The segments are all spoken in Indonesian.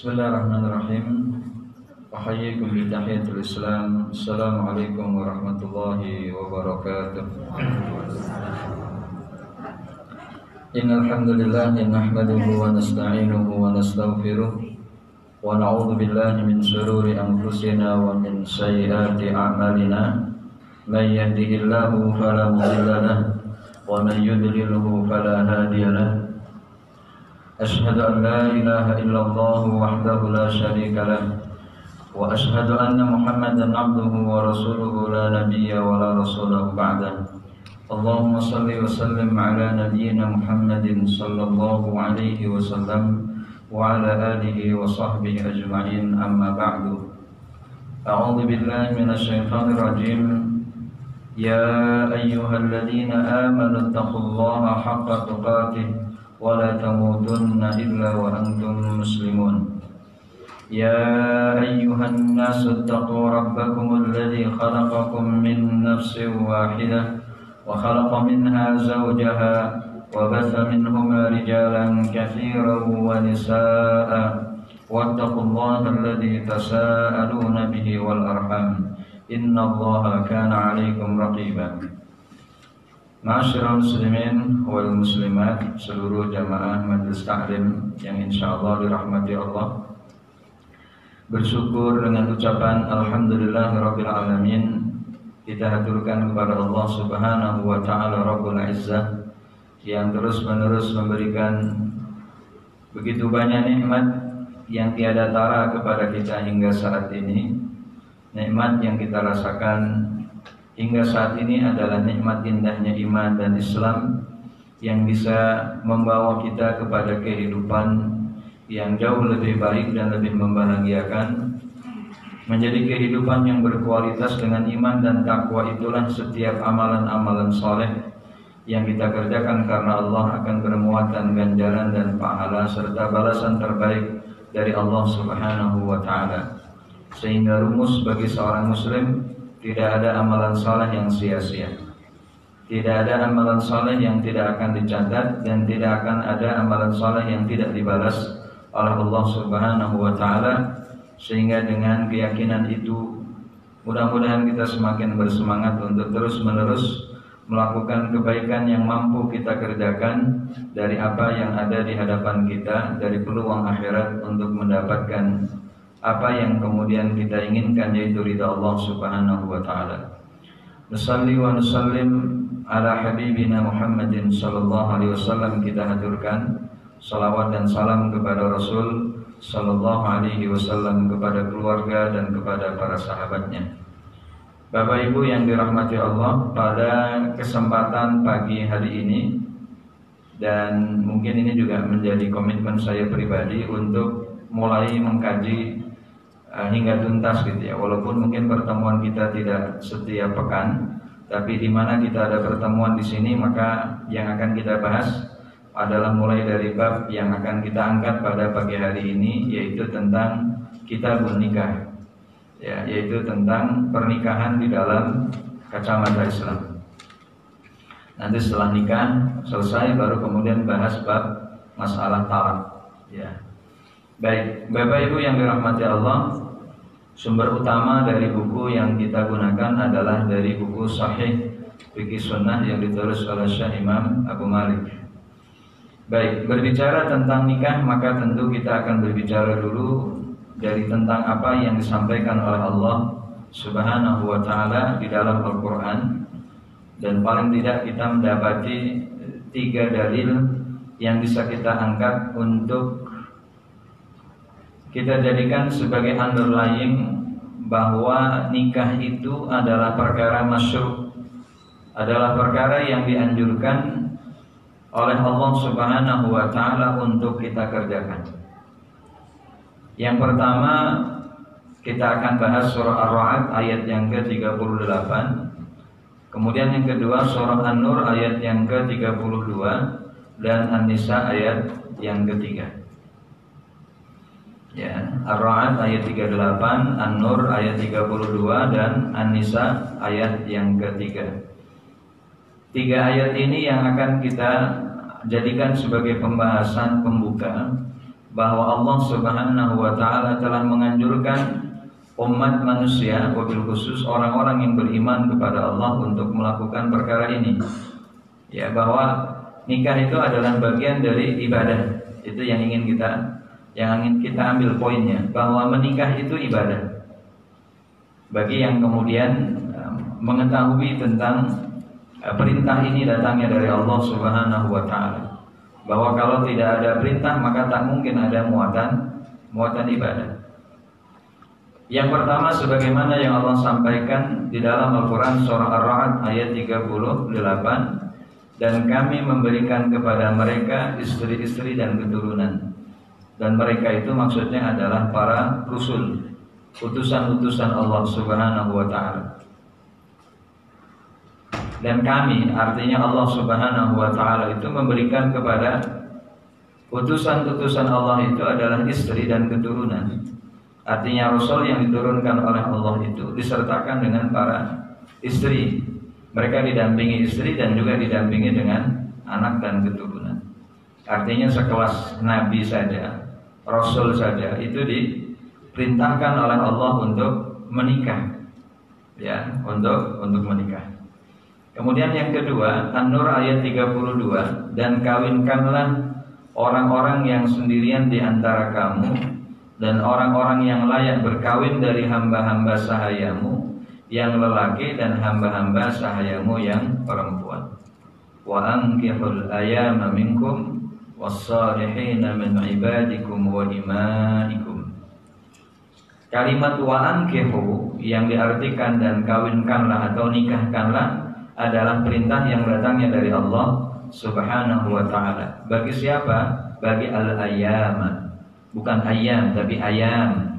Bismillahirrahmanirrahim. Ahayyikum bitahiyatul Islam. Assalamualaikum warahmatullahi wabarakatuh. Innal hamdalillah nahmaduhu wa nasta'inuhu wa nastaghfiruh wa na'udzu billahi min shururi anfusina wa min sayyiati a'malina. May yahdihillahu fala mudilla lahu wa man yudlilhu fala hadiya lahu. أشهد أن لا إله إلا الله وحده لا شريك له وأشهد أن محمدا عبده ورسوله لا نبي ولا رسول بعده اللهم صل وسلم على نبينا محمد صلى الله عليه وسلم وعلى آله وصحبه أجمعين أما بعد أعوذ بالله من الشيطان الرجيم يا أيها الذين آمنوا اتقوا الله حق تقاته ولا تموتن إلا وأنتم مسلمون يا أيها الناس اتقوا ربكم الذي خلقكم من نفس واحدة وخلق منها زوجها وبث منهما رجالا كثيرا ونساء واتقوا الله الذي تساءلون به والأرحام إن الله كان عليكم رقيبا. Ma'asyiral muslimin wal muslimat, seluruh jamaah majelis taklim yang insyaallah dirahmati Allah. Bersyukur dengan ucapan alhamdulillahirabbil alamin, kita haturkan kepada Allah Subhanahu wa taala Rabbul Izzah yang terus-menerus memberikan begitu banyak nikmat yang tiada tara kepada kita hingga saat ini. Nikmat yang kita rasakan hingga saat ini adalah nikmat indahnya iman dan Islam yang bisa membawa kita kepada kehidupan yang jauh lebih baik dan lebih membahagiakan. Menjadi kehidupan yang berkualitas dengan iman dan takwa itulah setiap amalan-amalan soleh yang kita kerjakan karena Allah akan bermuatan ganjaran dan pahala serta balasan terbaik dari Allah Subhanahu wa taala. Sehingga rumus bagi seorang muslim, tidak ada amalan saleh yang sia-sia. Tidak ada amalan saleh yang tidak akan dicatat, dan tidak akan ada amalan saleh yang tidak dibalas oleh Allah Subhanahu wa taala. Sehingga dengan keyakinan itu, mudah-mudahan kita semakin bersemangat untuk terus-menerus melakukan kebaikan yang mampu kita kerjakan dari apa yang ada di hadapan kita, dari peluang akhirat untuk mendapatkan apa yang kemudian kita inginkan, yaitu ridha Allah Subhanahu wa taala. Nusalli wa nusallim ala habibina Muhammadin sallallahu alaihi wasallam, kita haturkan salawat dan salam kepada Rasul sallallahu alaihi wasallam, kepada keluarga dan kepada para sahabatnya. Bapak Ibu yang dirahmati Allah, pada kesempatan pagi hari ini, dan mungkin ini juga menjadi komitmen saya pribadi untuk mulai mengkaji hingga tuntas gitu ya. Walaupun mungkin pertemuan kita tidak setiap pekan, tapi di mana kita ada pertemuan di sini, maka yang akan kita bahas adalah mulai dari bab yang akan kita angkat pada pagi hari ini, yaitu tentang kitabun nikah, ya, yaitu tentang pernikahan di dalam kacamata Islam. Nanti setelah nikah selesai baru kemudian bahas bab masalah talak, ya. Baik, Bapak Ibu yang dirahmati Allah, sumber utama dari buku yang kita gunakan adalah dari buku Sahih Fiqih Sunnah yang ditulis oleh Syekh Imam Abu Malik. Baik, berbicara tentang nikah, maka tentu kita akan berbicara dulu dari tentang apa yang disampaikan oleh Allah Subhanahu wa taala di dalam Al-Qur'an. Dan paling tidak kita mendapati 3 dalil yang bisa kita angkat untuk kita jadikan sebagai underlying bahwa nikah itu adalah perkara masyru', adalah perkara yang dianjurkan oleh Allah Subhanahu wa taala untuk kita kerjakan. Yang pertama, kita akan bahas surah Ar-Ra'd ayat yang ke-38. Kemudian yang kedua surah An-Nur ayat yang ke-32 dan An-Nisa ayat yang ketiga. Ya, Ar-Ra'd ayat 38, An-Nur ayat 32 dan An-Nisa ayat yang ketiga. 3 ayat ini yang akan kita jadikan sebagai pembahasan pembuka bahwa Allah Subhanahu wa taala telah menganjurkan umat manusia, wabil khusus orang-orang yang beriman kepada Allah untuk melakukan perkara ini. Ya, bahwa nikah itu adalah bagian dari ibadah. Itu yang ingin kita ambil poinnya, bahwa menikah itu ibadah. Bagi yang kemudian mengetahui tentang perintah ini datangnya dari Allah Subhanahu wa taala, bahwa kalau tidak ada perintah maka tak mungkin ada muatan ibadah. Yang pertama, sebagaimana yang Allah sampaikan di dalam Al-Quran surah Ar-Ra'd ayat 38, dan kami memberikan kepada mereka istri-istri dan keturunan. Dan mereka itu maksudnya adalah para rasul, utusan-utusan Allah Subhanahu wa taala. Dan kami, artinya Allah Subhanahu wa taala itu memberikan kepada utusan-utusan Allah itu adalah istri dan keturunan. Artinya Rasul yang diturunkan oleh Allah itu disertakan dengan para istri. Mereka didampingi istri dan juga didampingi dengan anak dan keturunan. Artinya sekelas Nabi saja, Rasul saja itu diperintahkan oleh Allah untuk menikah, ya, untuk menikah. Kemudian yang kedua, An-Nur ayat 32, dan kawinkanlah orang-orang yang sendirian di antara kamu dan orang-orang yang layak berkawin dari hamba-hamba sahayamu yang lelaki dan hamba-hamba sahayamu yang perempuan. Wa ankihul ayama minkum was-salihina min ibadikum wa imaikum. Kalimat wa ankihu yang diartikan dan kawinkanlah atau nikahkanlah adalah perintah yang datangnya dari Allah Subhanahu wa taala. Bagi siapa? Bagi al-ayyama. Bukan ayam, tapi ayam,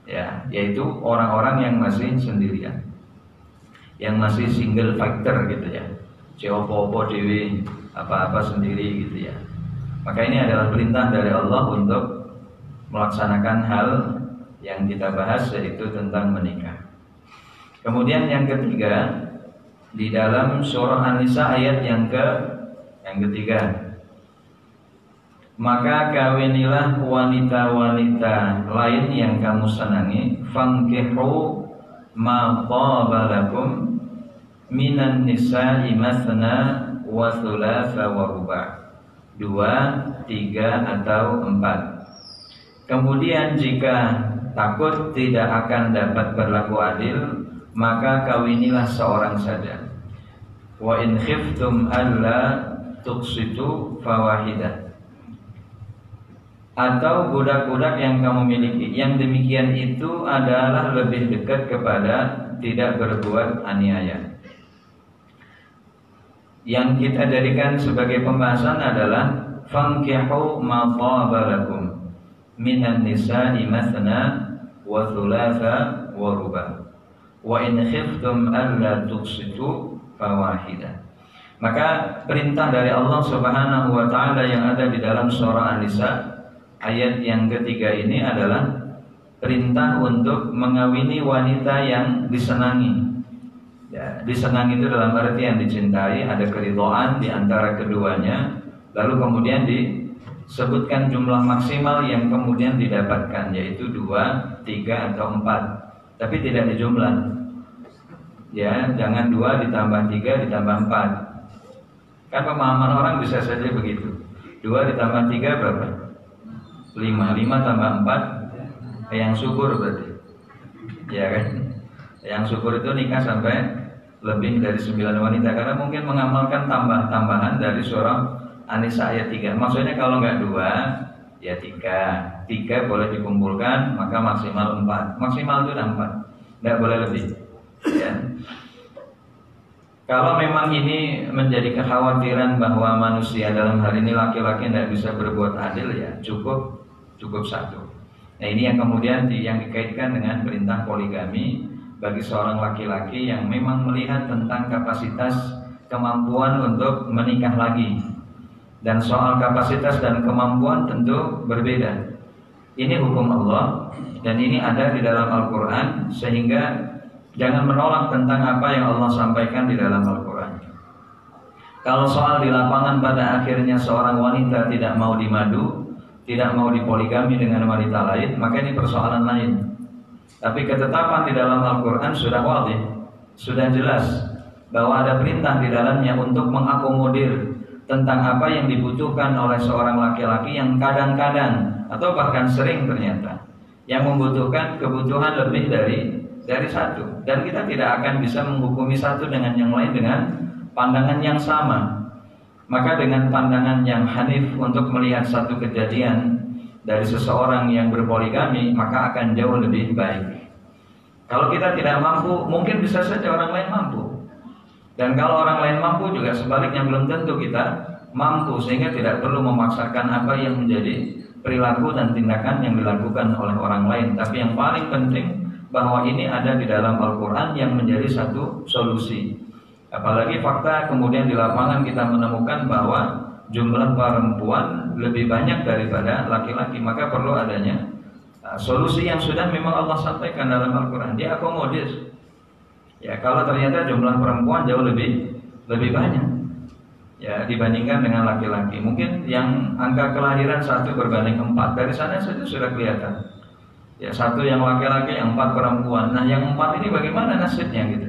ya, yaitu orang-orang yang masih sendirian, yang masih single factor gitu ya, opo-opo dewi, apa-apa sendiri gitu ya. Maka ini adalah perintah dari Allah untuk melaksanakan hal yang kita bahas, yaitu tentang menikah. Kemudian yang ketiga, di dalam surah An-Nisa ayat yang ketiga, maka kawinilah wanita-wanita lain yang kamu senangi, fankihu ma taba lakum minan nisa'i mathna wa thulatha wa ruba', 2, 3 atau 4. Kemudian jika takut tidak akan dapat berlaku adil, maka kawinilah seorang saja. Wa in khiftum alla tuqsitu fawahidah, atau budak-budak yang kamu miliki, yang demikian itu adalah lebih dekat kepada tidak berbuat aniaya. Yang kita jadikan sebagai pembahasan adalah fankihu ma taba lakum minan nisa'i mathna wa thulatha wa ruba' wa in khiftum alla tuqsitu fawahidah. Maka perintah dari Allah Subhanahu wa taala yang ada di dalam surah An-Nisa ayat yang ketiga ini adalah perintah untuk mengawini wanita yang disenangi. Ya, disenangi itu dalam arti yang dicintai, ada keridhaan di antara keduanya. Lalu kemudian disebutkan jumlah maksimal yang kemudian didapatkan, yaitu 2, 3 atau 4. Tapi tidak dijumlah. Ya, jangan 2 ditambah 3 ditambah 4. Kan pemahaman orang bisa saja begitu. 2 ditambah 3 berapa? 5 tambah 4 yang syukur berarti, ya kan? Yang syukur itu nikah sampai lebih dari 9 wanita, karena mungkin mengamalkan tambahan dari surah An-Nisa ayat 3. Maksudnya kalau nggak 2 ya 3 boleh dikumpulkan, maka maksimal 4. Maksimal itu 4, nggak boleh lebih, ya. Kalau memang ini menjadi kekhawatiran bahwa manusia dalam hal ini laki-laki tidak bisa berbuat adil, ya cukup 1. Nah, ini yang kemudian yang dikaitkan dengan perintah poligami bagi seorang laki-laki yang memang melihat tentang kapasitas kemampuan untuk menikah lagi. Dan soal kapasitas dan kemampuan tentu berbeda. Ini hukum Allah dan ini ada di dalam Al-Quran, sehingga jangan menolak tentang apa yang Allah sampaikan di dalam Al-Quran. Kalau soal di lapangan pada akhirnya seorang wanita tidak mau dimadu, tidak mau dipoligami dengan wanita lain, maka ini persoalan lain. Tapi ketetapan di dalam Al-Quran sudah wadih, sudah jelas bahwa ada perintah di dalamnya untuk mengakomodir tentang apa yang dibutuhkan oleh seorang laki-laki yang kadang-kadang atau bahkan sering ternyata yang membutuhkan kebutuhan lebih dari satu, dan kita tidak akan bisa menghukumi satu dengan yang lain dengan pandangan yang sama. Maka dengan pandangan yang hanif untuk melihat satu kejadian dari seseorang yang berpoligami, maka akan jauh lebih baik. Kalau kita tidak mampu, mungkin bisa saja orang lain mampu. Dan kalau orang lain mampu juga sebaliknya belum tentu kita mampu, sehingga tidak perlu memaksakan apa yang menjadi perilaku dan tindakan yang dilakukan oleh orang lain. Tapi yang paling penting bahwa ini ada di dalam Al-Quran yang menjadi satu solusi. Apalagi fakta kemudian di lapangan kita menemukan bahwa jumlah perempuan lebih banyak daripada laki-laki, maka perlu adanya solusi yang sudah memang Allah sampaikan dalam Al-Quran, diakomodir. Ya, kalau ternyata jumlah perempuan jauh lebih banyak ya dibandingkan dengan laki-laki, mungkin yang angka kelahiran 1 berbanding 4, dari sana saja sudah kelihatan. Ya, 1 yang laki-laki, yang 4 perempuan. Nah, yang 4 ini bagaimana nasibnya gitu?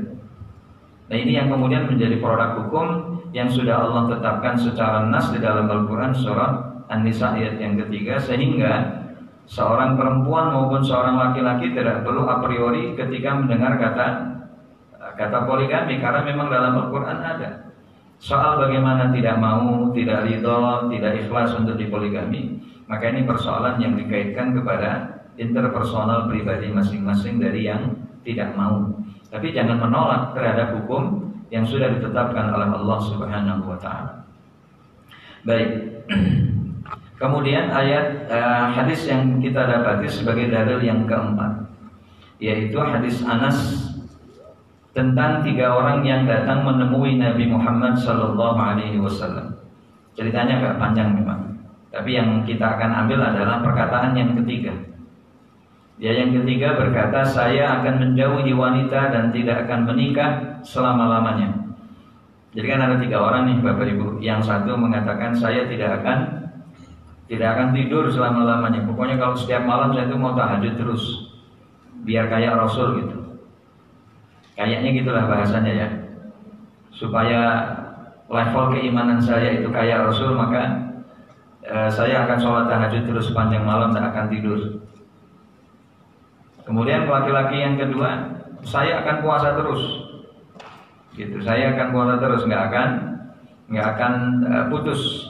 Nah, ini yang kemudian menjadi produk hukum yang sudah Allah tetapkan secara nas di dalam Al-Quran surah An-Nisa ayat yang ketiga, sehingga seorang perempuan maupun seorang laki-laki tidak perlu a priori ketika mendengar kata poligami, karena memang dalam Al-Quran ada. Soal bagaimana tidak mau, tidak ridho, tidak ikhlas untuk dipoligami, maka ini persoalan yang dikaitkan kepada interpersonal pribadi masing-masing dari yang tidak mau. Tapi jangan menolak terhadap hukum yang sudah ditetapkan oleh Allah Subhanahu wa taala. Baik. Kemudian ayat hadis yang kita dapati sebagai dalil yang keempat, yaitu hadis Anas tentang 3 orang yang datang menemui Nabi Muhammad sallallahu alaihi wasallam. Ceritanya agak panjang memang, tapi yang kita akan ambil adalah perkataan yang ketiga. Dia yang ketiga berkata, saya akan menjauhi wanita dan tidak akan menikah selama-lamanya. Jadi kan ada 3 orang nih Bapak Ibu. Yang satu mengatakan, saya tidak akan tidur selama-lamanya. Pokoknya kalau setiap malam saya itu mau tahajud terus, biar kayak Rasul gitu. Kayaknya gitulah bahasanya ya. Supaya level keimanan saya itu kayak Rasul, maka saya akan sholat tahajud terus sepanjang malam, tak akan tidur. Kemudian laki-laki yang kedua, saya akan puasa terus, gitu. Saya akan puasa terus, nggak akan putus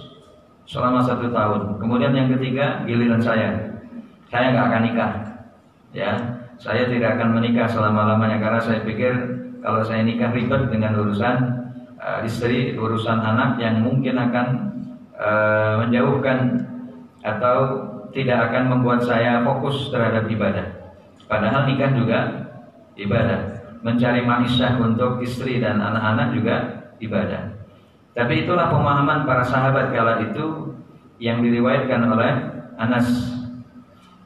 selama 1 tahun. Kemudian yang ketiga, giliran saya nggak akan nikah, ya. Saya tidak akan menikah selama-lamanya karena saya pikir kalau saya nikah ribet dengan urusan istri, urusan anak yang mungkin akan menjauhkan atau tidak akan membuat saya fokus terhadap ibadah. Padahal nikah juga ibadah, mencari ma'isyah untuk istri dan anak-anak juga ibadah. Tapi itulah pemahaman para sahabat kala itu yang diriwayatkan oleh Anas.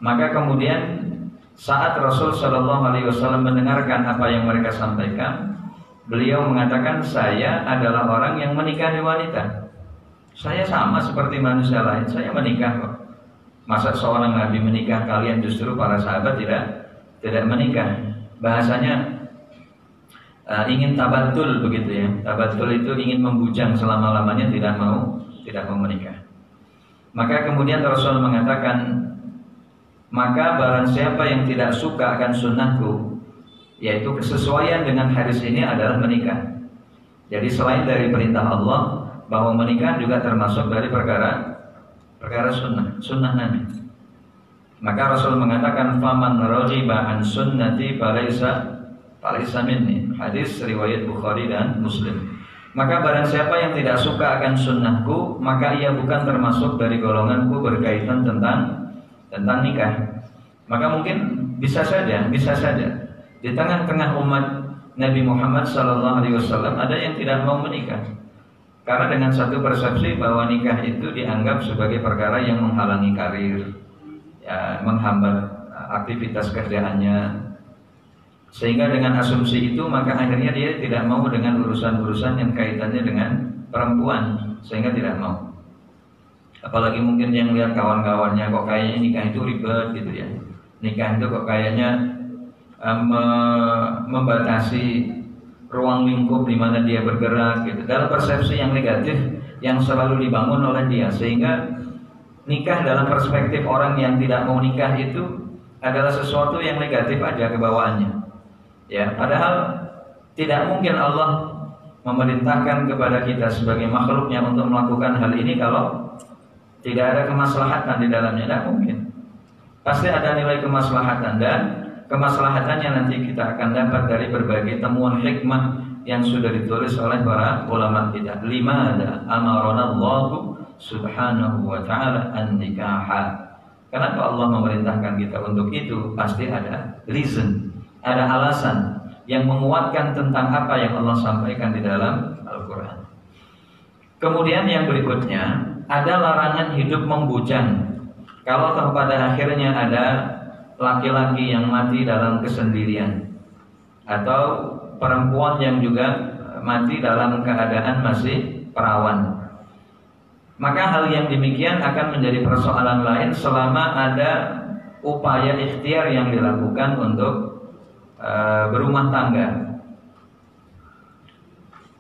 Maka kemudian saat Rasul Shallallahu Alaihi Wasallam mendengarkan apa yang mereka sampaikan, beliau mengatakan, saya adalah orang yang menikahi wanita. Saya sama seperti manusia lain, saya menikah kok. Masa seorang nabi menikah, kalian justru para sahabat tidak menikah. Bahasanya ingin tabatul begitu ya. Tabatul itu ingin membujang selama-lamanya, tidak mau menikah. Maka kemudian Rasul mengatakan, maka barang siapa yang tidak suka akan sunnahku, yaitu kesesuaian dengan hadis ini adalah menikah. Jadi selain dari perintah Allah bahwa menikah juga termasuk dari perkara sunnah Nabi. Maka Rasul mengatakan, faman raghiba an sunnati falaysa minni. Hadis riwayat Bukhari dan Muslim. Maka barang siapa yang tidak suka akan sunnahku, maka ia bukan termasuk dari golonganku berkaitan tentang nikah. Maka mungkin bisa saja di tengah-tengah umat Nabi Muhammad SAW ada yang tidak mau menikah karena dengan satu persepsi bahwa nikah itu dianggap sebagai perkara yang menghalangi karir, ya, menghambat aktivitas kerjaannya. Sehingga dengan asumsi itu maka akhirnya dia tidak mau dengan urusan-urusan yang kaitannya dengan perempuan, sehingga tidak mau. Apalagi mungkin yang lihat kawan-kawannya kok kayaknya nikah itu ribet gitu ya. Nikah itu kok kayaknya membatasi ruang lingkup di mana dia bergerak gitu. Dalam persepsi yang negatif yang selalu dibangun oleh dia, sehingga nikah dalam perspektif orang yang tidak mau nikah itu adalah sesuatu yang negatif aja kebawaannya. Ya, padahal tidak mungkin Allah memerintahkan kepada kita sebagai makhluknya untuk melakukan hal ini kalau tidak ada kemaslahatan di dalamnya. Tidak mungkin. Pasti ada nilai kemaslahatan, dan kemaslahatannya nanti kita akan dapat dari berbagai temuan hikmah yang sudah ditulis oleh para ulama kita. Limada amarana Allah subhanahu wa ta'ala an-nikaha. Kenapa Allah memerintahkan kita untuk itu? Pasti ada reason, ada alasan yang menguatkan tentang apa yang Allah sampaikan di dalam Al-Quran. Kemudian yang berikutnya ada larangan hidup membujang. Kalau pada akhirnya ada laki-laki yang mati dalam kesendirian, atau perempuan yang juga mati dalam keadaan masih perawan, maka hal yang demikian akan menjadi persoalan lain selama ada upaya ikhtiar yang dilakukan untuk berumah tangga.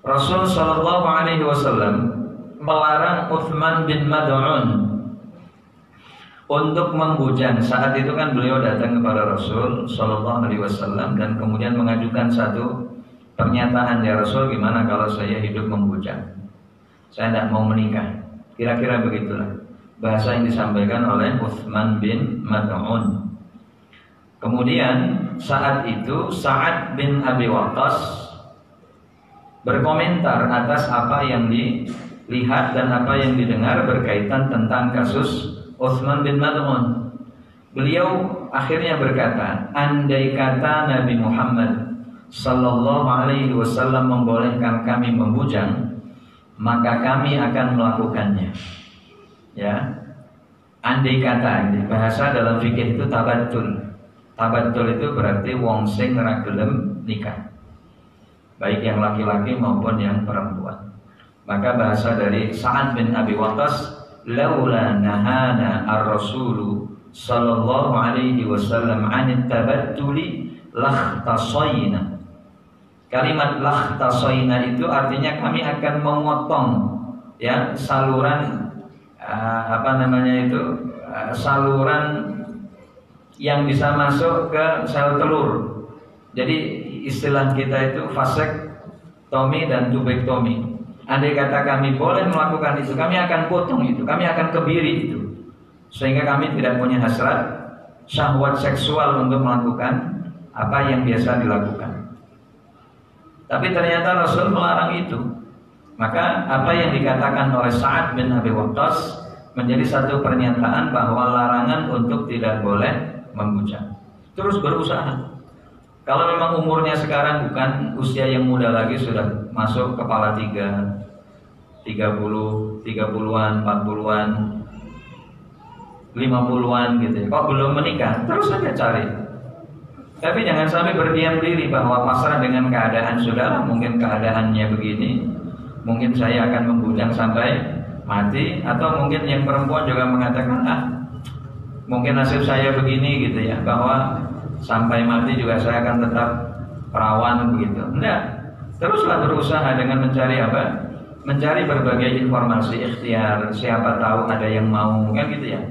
Rasul Shallallahu Alaihi Wasallam melarang Uthman bin Mad'un untuk membujang. Saat itu kan beliau datang kepada Rasul Shallallahu Alaihi Wasallam dan kemudian mengajukan satu pernyataan, ya Rasul, gimana kalau saya hidup membujang? Saya tidak mau menikah. Kira-kira begitulah bahasa yang disampaikan oleh Uthman bin Mad'un. Kemudian saat itu Sa'ad bin Abi Waqqas berkomentar atas apa yang dilihat dan apa yang didengar berkaitan tentang kasus Uthman bin Mad'un. Beliau akhirnya berkata, andai kata Nabi Muhammad sallallahu alaihi wasallam membolehkan kami membujang, maka kami akan melakukannya. Ya. Andai kata, bahasa dalam fikih itu tabattul. Tabattul itu berarti wong sing ora gelem nikah, baik yang laki-laki maupun yang perempuan. Maka bahasa dari Sa'ad bin Abi Waqqas, laula nahana ar-rasulu sallallahu alaihi wasallam 'anit tabattuli lakhtasayna. Kalimat lakhtasayna itu artinya kami akan memotong ya saluran saluran yang bisa masuk ke sel telur. Jadi istilah kita itu vasektomi dan tubektomi. Andai kata kami boleh melakukan itu, kami akan potong itu, kami akan kebiri itu, sehingga kami tidak punya hasrat syahwat seksual untuk melakukan apa yang biasa dilakukan. Tapi ternyata Rasul melarang itu. Maka apa yang dikatakan oleh Sa'ad bin Abi Waqqas menjadi satu pernyataan bahwa larangan untuk tidak boleh membujang. Terus berusaha. Kalau memang umurnya sekarang bukan usia yang muda lagi, sudah masuk kepala 30, 30-an, 40-an, 50-an gitu ya. Kok belum menikah? Terus saja cari. Tapi jangan sampai berdiam diri bahwa pasrah dengan keadaan. Sudahlah, mungkin keadaannya begini, mungkin saya akan membujang sampai mati. Atau mungkin yang perempuan juga mengatakan, mungkin nasib saya begini gitu ya, bahwa sampai mati juga saya akan tetap perawan begitu. Enggak. Teruslah berusaha dengan mencari apa? Mencari berbagai informasi ikhtiar. Siapa tahu ada yang mau, kan gitu ya.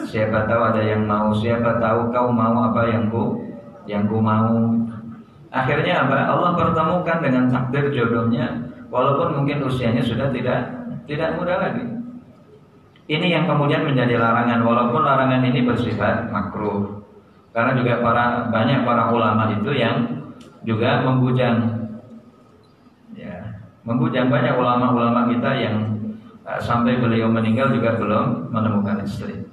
Siapa tahu ada yang mau, siapa tahu kau mau apa yang ku mau. Akhirnya apa? Allah pertemukan dengan takdir jodohnya, walaupun mungkin usianya sudah tidak muda lagi. Ini yang kemudian menjadi larangan, walaupun larangan ini bersifat makruh. Karena juga banyak para ulama itu yang juga membujang. Ya, membujang. Banyak ulama-ulama kita yang sampai beliau meninggal juga belum menemukan istri.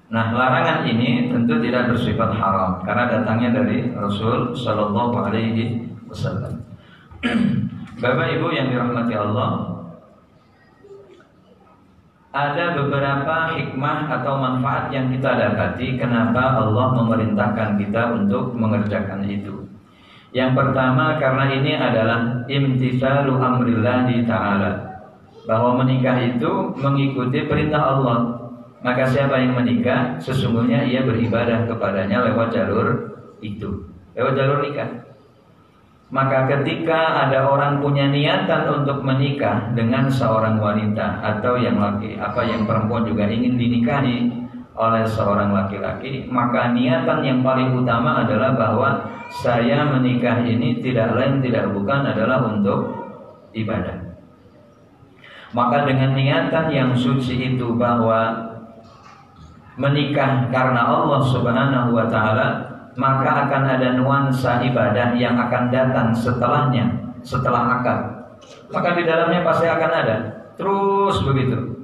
Nah, larangan ini tentu tidak bersifat haram karena datangnya dari Rasul Shallallahu Alaihi Wasallam. Bapak Ibu yang dirahmati Allah, ada beberapa hikmah atau manfaat yang kita dapati kenapa Allah memerintahkan kita untuk mengerjakan itu. Yang pertama, karena ini adalah imtitsalu amrillahi ta'ala. bahwa menikah itu mengikuti perintah Allah. Maka siapa yang menikah, sesungguhnya ia beribadah kepadanya lewat jalur itu, lewat jalur nikah. Maka ketika ada orang punya niatan untuk menikah dengan seorang wanita atau yang perempuan juga ingin dinikahi oleh seorang laki-laki, maka niatan yang paling utama adalah bahwa saya menikah ini tidak lain tidak bukan adalah untuk ibadah. Maka dengan niatan yang suci itu bahwa menikah karena Allah Subhanahu wa taala, maka akan ada nuansa ibadah yang akan datang setelahnya, setelah akad. Maka di dalamnya pasti akan ada terus begitu.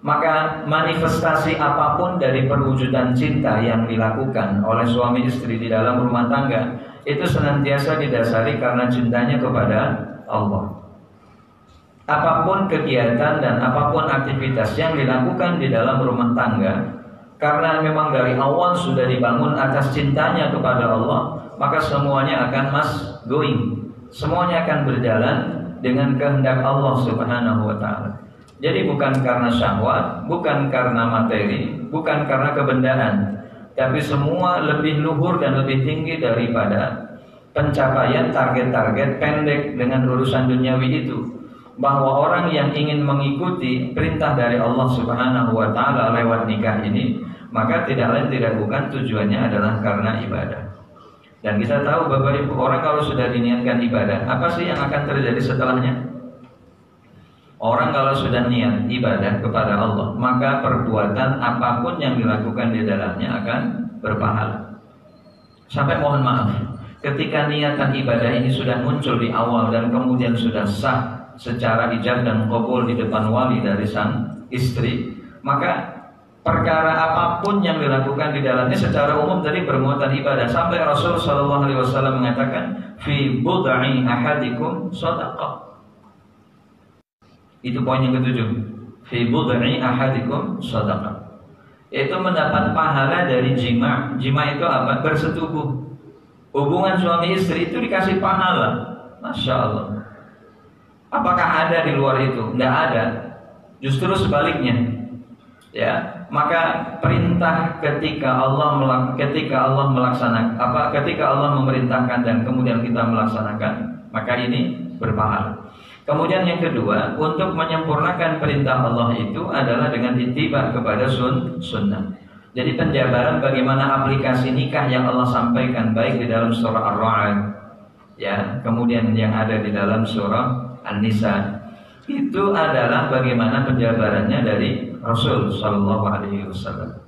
Maka manifestasi apapun dari perwujudan cinta yang dilakukan oleh suami istri di dalam rumah tangga itu senantiasa didasari karena cintanya kepada Allah. Apapun kegiatan dan apapun aktivitas yang dilakukan di dalam rumah tangga, karena memang dari awal sudah dibangun atas cintanya kepada Allah, maka semuanya akan going. Semuanya akan berjalan dengan kehendak Allah Subhanahu wa taala. Jadi bukan karena syahwat, bukan karena materi, bukan karena kebendaan, tapi semua lebih luhur dan lebih tinggi daripada pencapaian target-target pendek dengan urusan duniawi itu. Bahwa orang yang ingin mengikuti perintah dari Allah Subhanahu wa taala lewat nikah ini, maka tidak lain tidak bukan tujuannya adalah karena ibadah. Dan kita tahu Bapak Ibu, orang kalau sudah diniatkan ibadah, apa sih yang akan terjadi setelahnya? Orang kalau sudah niat ibadah kepada Allah, maka perbuatan apapun yang dilakukan di dalamnya akan berpahala. Sampai mohon maaf, ketika niatan ibadah ini sudah muncul di awal dan kemudian sudah sah secara ijab dan qabul di depan wali dari sang istri, maka perkara apapun yang dilakukan di dalamnya secara umum tadi bermuatan ibadah. Sampai Rasul Shallallahu Alaihi Wasallam mengatakan, fi bud'i ahadikum shadaqah. Itu poin yang ketujuh. Fi bud'i ahadikum shadaqah. Itu mendapat pahala dari jima. Jima itu apa? Bersetubuh. Hubungan suami istri itu dikasih pahala. Masya Allah. Apakah ada di luar itu? Tidak ada. Justru sebaliknya. Ya, maka perintah ketika Allah melaksanakan ketika Allah memerintahkan dan kemudian kita melaksanakan, maka ini berpahala. Kemudian yang kedua, untuk menyempurnakan perintah Allah itu adalah dengan ittiba kepada sunnah. Jadi penjabaran bagaimana aplikasi nikah yang Allah sampaikan baik di dalam surah Ar-Ra'd, ya, kemudian yang ada di dalam surah An-Nisa, itu adalah bagaimana penjabarannya dari Rasul Shallallahu Alaihi Wasallam.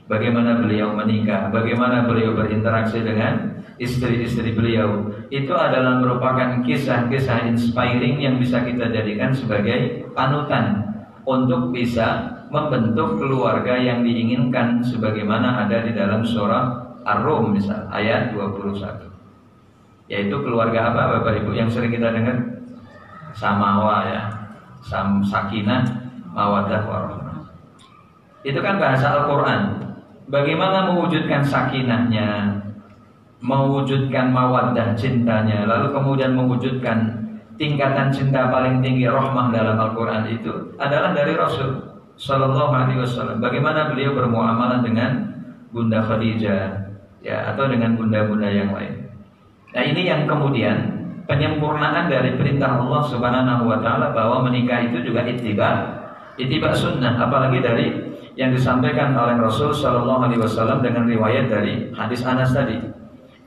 Bagaimana beliau menikah, bagaimana beliau berinteraksi dengan istri-istri beliau. Itu adalah merupakan kisah-kisah inspiring yang bisa kita jadikan sebagai panutan untuk bisa membentuk keluarga yang diinginkan, sebagaimana ada di dalam surah Ar-Rum misal ayat 21. Yaitu keluarga apa Bapak Ibu yang sering kita dengar? Samawa, ya, sakinah, mawaddah, warahmah. Itu kan bahasa Al-Quran. Bagaimana mewujudkan sakinahnya, mewujudkan mawaddah, cintanya, lalu kemudian mewujudkan tingkatan cinta paling tinggi, rahmah dalam Al-Quran itu adalah dari Rasul Sallallahu Alaihi Wasallam. Bagaimana beliau bermuamalah dengan Bunda Khadijah, ya, atau dengan bunda-bunda yang lain. Nah, ini yang kemudian penyempurnaan dari perintah Allah Subhanahu wa taala bahwa menikah itu juga ittiba sunnah, apalagi dari yang disampaikan oleh Rasul sallallahu alaihi wasallam dengan riwayat dari hadis Anas tadi.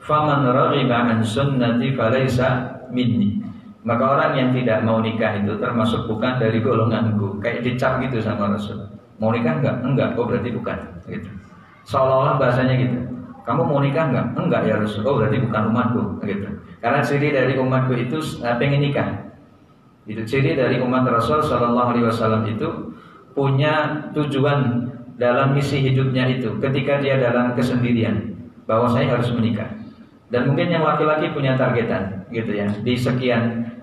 Faman raghiba an sunnati falaysa minni. Maka orang yang tidak mau nikah itu termasuk bukan dari golonganku. Kayak dicap gitu sama Rasul. Mau nikah enggak? Enggak. Oh berarti bukan, gitu. Seolah-olah bahasanya gitu. Kamu mau nikah enggak? Enggak ya Rasul. Oh berarti bukan umatku, gitu. Karena ciri dari umatku itu pengen nikah. Itu ciri dari umat Rasul Sallallahu Alaihi Wasallam itu punya tujuan dalam misi hidupnya itu. Ketika dia dalam kesendirian, bahwa saya harus menikah. Dan mungkin yang laki-laki punya targetan, gitu ya.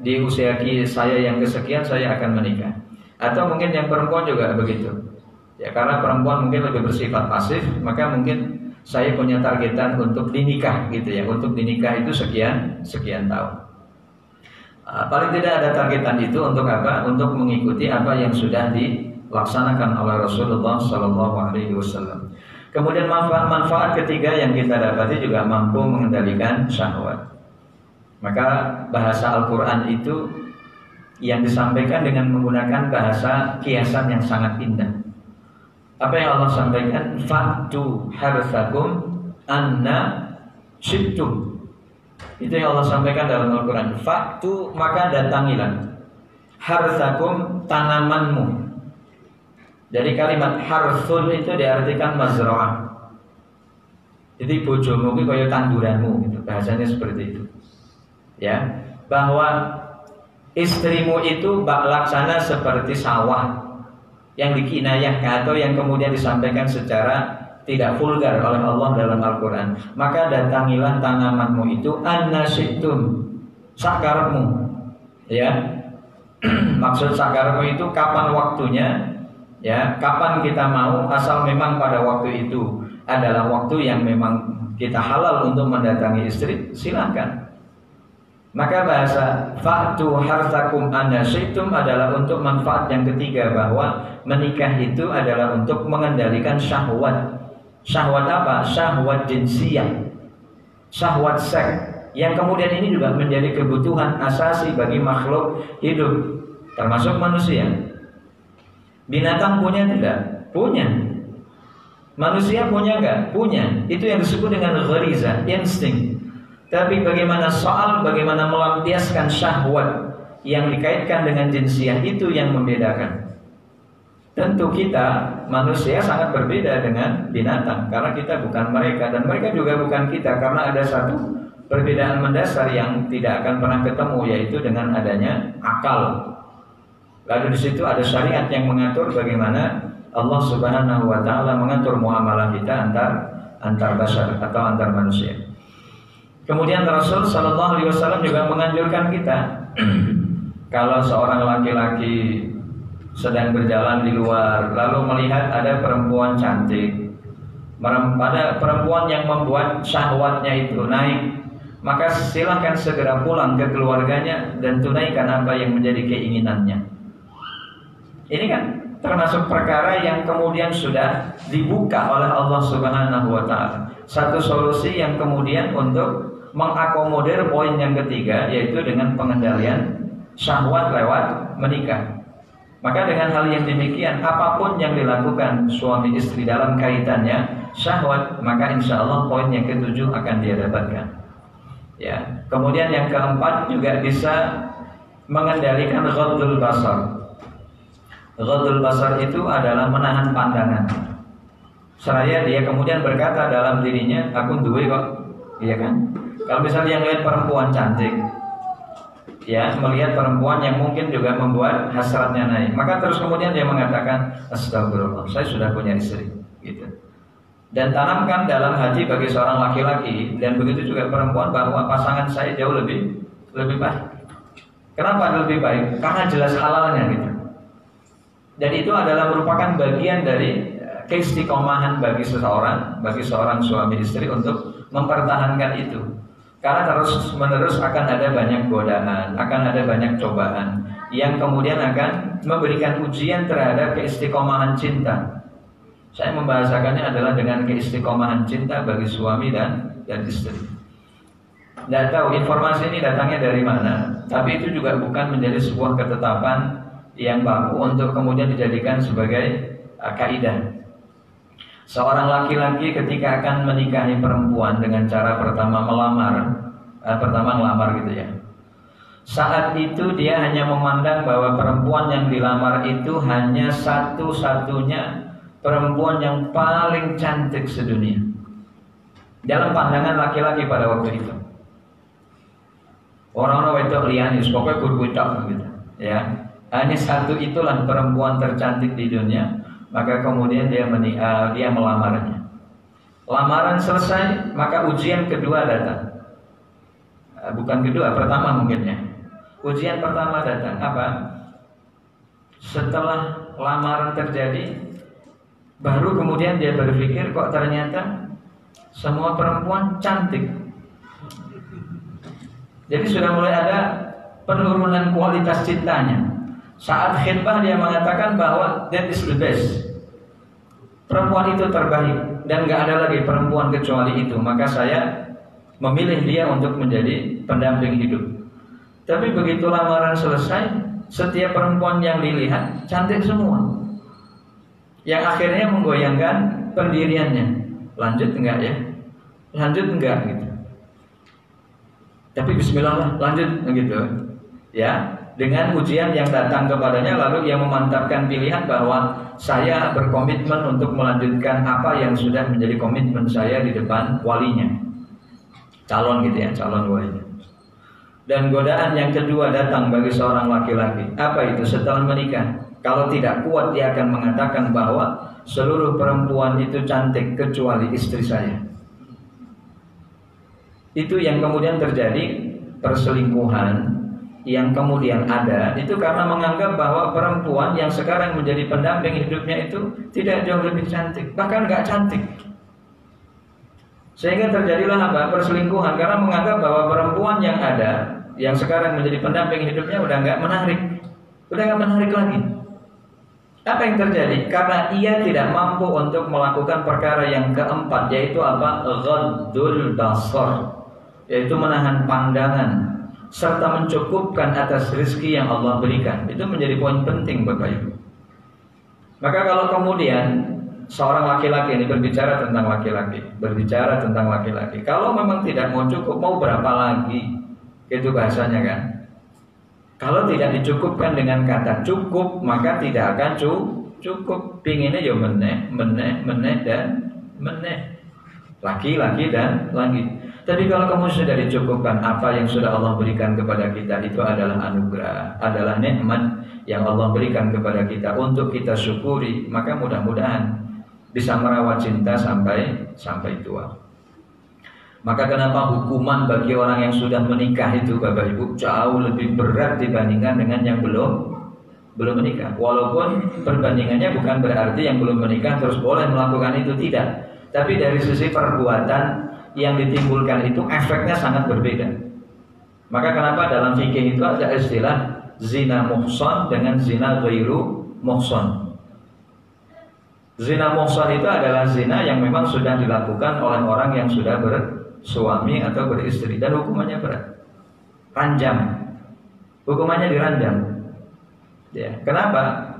Di usia saya yang kesekian saya akan menikah. Atau mungkin yang perempuan juga begitu. Ya karena perempuan mungkin lebih bersifat pasif, maka mungkin saya punya targetan untuk dinikah, gitu ya. Untuk dinikah itu sekian tahun. Paling tidak ada targetan itu untuk apa? Untuk mengikuti apa yang sudah dilaksanakan oleh Rasulullah Sallallahu Alaihi Wasallam. Kemudian manfaat ketiga yang kita dapati juga mampu mengendalikan syahwat. Maka bahasa Al-Quran itu yang disampaikan dengan menggunakan bahasa kiasan yang sangat indah. Apa yang Allah sampaikan? Fa'tu harthakum anna syi'tum. Itu yang Allah sampaikan dalam Al-Quran. Fa'tu, maka datangilah. Harthakum, tanamanmu. Dari kalimat harthun itu diartikan mazra'ah. Jadi bojomu itu kayak tanduranmu gitu. Bahasanya seperti itu. Ya, bahwa istrimu itu bak laksana seperti sawah yang dikinayahkan atau yang kemudian disampaikan secara tidak vulgar oleh Allah dalam Al-Quran. Maka datangilah tanamanmu itu annasyitum, sakarmu. Ya, maksud sakarmu itu kapan waktunya, ya, kapan kita mau, asal memang pada waktu itu adalah waktu yang memang kita halal untuk mendatangi istri, silakan. Maka bahasa fa'tu harthakum annasyitum adalah untuk manfaat yang ketiga, bahwa menikah itu adalah untuk mengendalikan syahwat. Syahwat apa? Syahwat jinsiyah, syahwat seks, yang kemudian ini juga menjadi kebutuhan asasi bagi makhluk hidup, termasuk manusia. Binatang punya tidak? Punya. Manusia punya enggak? Punya. Itu yang disebut dengan ghariza, insting. Tapi bagaimana melampiaskan syahwat yang dikaitkan dengan jinsiah, itu yang membedakan. Tentu kita manusia sangat berbeda dengan binatang, karena kita bukan mereka dan mereka juga bukan kita, karena ada satu perbedaan mendasar yang tidak akan pernah ketemu, yaitu dengan adanya akal. Lalu di situ ada syariat yang mengatur bagaimana Allah Subhanahu wa taala mengatur muamalah kita antar bashar atau antar manusia. Kemudian Rasul Sallallahu Alaihi Wasallam juga menganjurkan kita kalau seorang laki-laki sedang berjalan di luar lalu melihat ada perempuan cantik, ada perempuan yang membuat syahwatnya itu naik, maka silakan segera pulang ke keluarganya dan tunaikan apa yang menjadi keinginannya. Ini kan termasuk perkara yang kemudian sudah dibuka oleh Allah Subhanahu wa taala. Satu solusi yang kemudian untuk mengakomodir poin yang ketiga, yaitu dengan pengendalian syahwat lewat menikah. Maka dengan hal yang demikian, apapun yang dilakukan suami istri dalam kaitannya syahwat, maka insya Allah poin yang ketujuh akan dia dapatkan. Ya. Kemudian yang keempat juga bisa mengendalikan ghaddul basar. Ghaddul basar itu adalah menahan pandangan. Seraya dia kemudian berkata dalam dirinya, aku duwe kok, iya kan? Kalau misalnya yang lihat perempuan cantik, ya, melihat perempuan yang mungkin juga membuat hasratnya naik, maka terus kemudian dia mengatakan, astagfirullah, saya sudah punya istri, gitu. Dan tanamkan dalam hati bagi seorang laki-laki dan begitu juga perempuan bahwa pasangan saya jauh lebih baik. Kenapa lebih baik? Karena jelas halalnya, gitu. Dan itu adalah merupakan bagian dari keistiqomahan bagi seorang suami istri untuk mempertahankan itu. Karena terus-menerus akan ada banyak godaan, akan ada banyak cobaan yang kemudian akan memberikan ujian terhadap keistiqomahan cinta. Saya membahasakannya adalah dengan keistiqomahan cinta bagi suami dan istri. Tidak tahu informasi ini datangnya dari mana, tapi itu juga bukan menjadi sebuah ketetapan yang baku untuk kemudian dijadikan sebagai kaidah. Seorang laki-laki ketika akan menikahi perempuan dengan cara pertama melamar gitu ya. Saat itu dia hanya memandang bahwa perempuan yang dilamar itu hanya satu-satunya perempuan yang paling cantik sedunia. Dalam pandangan laki-laki pada waktu itu. Orang-orang wedok liyane pokoknya kudu-kudu gitu, ya. Hanya satu itulah perempuan tercantik di dunia. Maka kemudian dia melamarnya. Lamaran selesai, maka ujian kedua datang. Bukan kedua, pertama mungkin ya. Ujian pertama datang apa? Setelah lamaran terjadi, baru kemudian dia berpikir kok ternyata semua perempuan cantik. Jadi sudah mulai ada penurunan kualitas cintanya. Saat khitbah dia mengatakan bahwa that is the best, perempuan itu terbaik dan gak ada lagi perempuan kecuali itu, maka saya memilih dia untuk menjadi pendamping hidup. Tapi begitu lamaran selesai, setiap perempuan yang dilihat cantik semua, yang akhirnya menggoyangkan pendiriannya. Lanjut enggak ya? Lanjut enggak gitu. Tapi bismillah lah, lanjut gitu. Ya, dengan ujian yang datang kepadanya, lalu ia memantapkan pilihan bahwa saya berkomitmen untuk melanjutkan apa yang sudah menjadi komitmen saya di depan walinya. Calon gitu ya, calon walinya. Dan godaan yang kedua datang bagi seorang laki-laki. Apa itu? Setelah menikah, kalau tidak kuat dia akan mengatakan bahwa seluruh perempuan itu cantik kecuali istri saya. Itu yang kemudian terjadi perselingkuhan yang kemudian ada, itu karena menganggap bahwa perempuan yang sekarang menjadi pendamping hidupnya itu tidak jauh lebih cantik, bahkan gak cantik. Sehingga terjadilah apa? Perselingkuhan, karena menganggap bahwa perempuan yang ada, yang sekarang menjadi pendamping hidupnya udah gak menarik, udah gak menarik lagi. Apa yang terjadi? Karena ia tidak mampu untuk melakukan perkara yang keempat, yaitu apa? Ghaddul basar, yaitu menahan pandangan serta mencukupkan atas rezeki yang Allah berikan. Itu menjadi poin penting Bapak Ibu. Maka kalau kemudian seorang laki-laki ini berbicara tentang laki-laki, kalau memang tidak mau cukup, mau berapa lagi? Itu bahasanya kan. Kalau tidak dicukupkan dengan kata cukup, maka tidak akan cukup. Pinginnya ya meneh dan meneh. Laki-laki dan lagi. Tapi kalau kamu sudah dicukupkan apa yang sudah Allah berikan kepada kita, itu adalah anugerah, adalah nikmat yang Allah berikan kepada kita untuk kita syukuri, maka mudah-mudahan bisa merawat cinta sampai tua. Maka kenapa hukuman bagi orang yang sudah menikah itu Bapak Ibu jauh lebih berat dibandingkan dengan yang belum menikah. Walaupun perbandingannya bukan berarti yang belum menikah terus boleh melakukan itu, tidak. Tapi dari sisi perbuatan yang ditimbulkan itu efeknya sangat berbeda. Maka kenapa dalam fikih itu ada istilah zina muhsan dengan zina ghairu muhsan. Zina muhsan itu adalah zina yang memang sudah dilakukan oleh orang yang sudah bersuami atau beristri, dan hukumannya berat, ranjam, hukumannya diranjam. Ya, kenapa?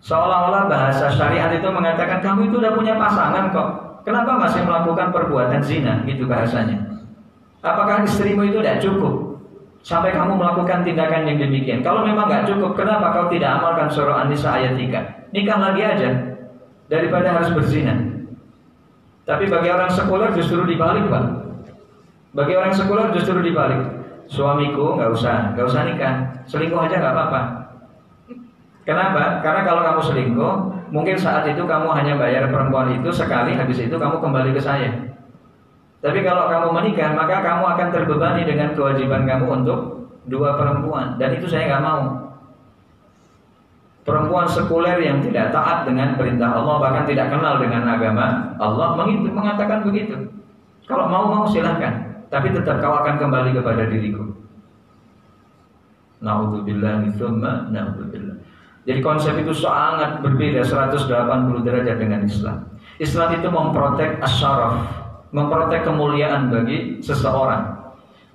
Seolah-olah bahasa syariat itu mengatakan kamu itu udah punya pasangan kok, kenapa masih melakukan perbuatan zina? Gitu bahasanya. Apakah istrimu itu tidak cukup sampai kamu melakukan tindakan yang demikian? Kalau memang tidak cukup, kenapa kau tidak amalkan surah An-Nisa ayat 3? Nikah lagi aja daripada harus berzina. Tapi bagi orang sekuler justru dibalik Pak. Bagi orang sekuler justru dibalik. Suamiku nggak usah nikah, selingkuh aja nggak apa-apa. Kenapa? Karena kalau kamu selingkuh, mungkin saat itu kamu hanya bayar perempuan itu sekali, habis itu kamu kembali ke saya. Tapi kalau kamu menikah, maka kamu akan terbebani dengan kewajiban kamu untuk 2 perempuan. Dan itu saya nggak mau. Perempuan sekuler yang tidak taat dengan perintah Allah, bahkan tidak kenal dengan agama Allah, mengatakan begitu. Kalau mau silahkan, tapi tetap kau akan kembali kepada diriku. Na'udzubillah, na'udzubillah. Jadi konsep itu sangat berbeda 180 derajat dengan Islam. Islam itu memprotek asyaraf, memprotek kemuliaan bagi seseorang.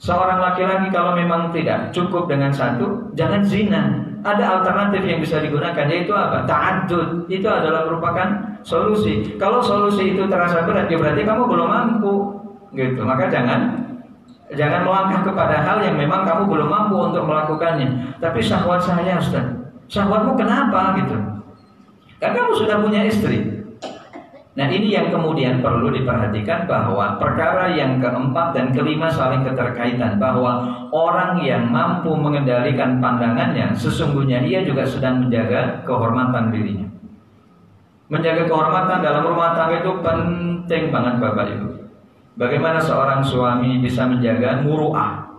Seorang laki-laki kalau memang tidak cukup dengan satu, jangan zina. Ada alternatif yang bisa digunakan, yaitu apa? Ta'addud. Itu adalah merupakan solusi. Kalau solusi itu terasa berat, ya berarti kamu belum mampu. Gitu. Maka jangan melangkah kepada hal yang memang kamu belum mampu untuk melakukannya. Tapi syahwat saya, Ustaz. Syahwatmu kenapa gitu? Kan kamu sudah punya istri. Nah ini yang kemudian perlu diperhatikan, bahwa perkara yang keempat dan kelima saling keterkaitan. Bahwa orang yang mampu mengendalikan pandangannya, sesungguhnya ia juga sedang menjaga kehormatan dirinya. Menjaga kehormatan dalam rumah tangga itu penting banget Bapak Ibu. Bagaimana seorang suami bisa menjaga muru'ah,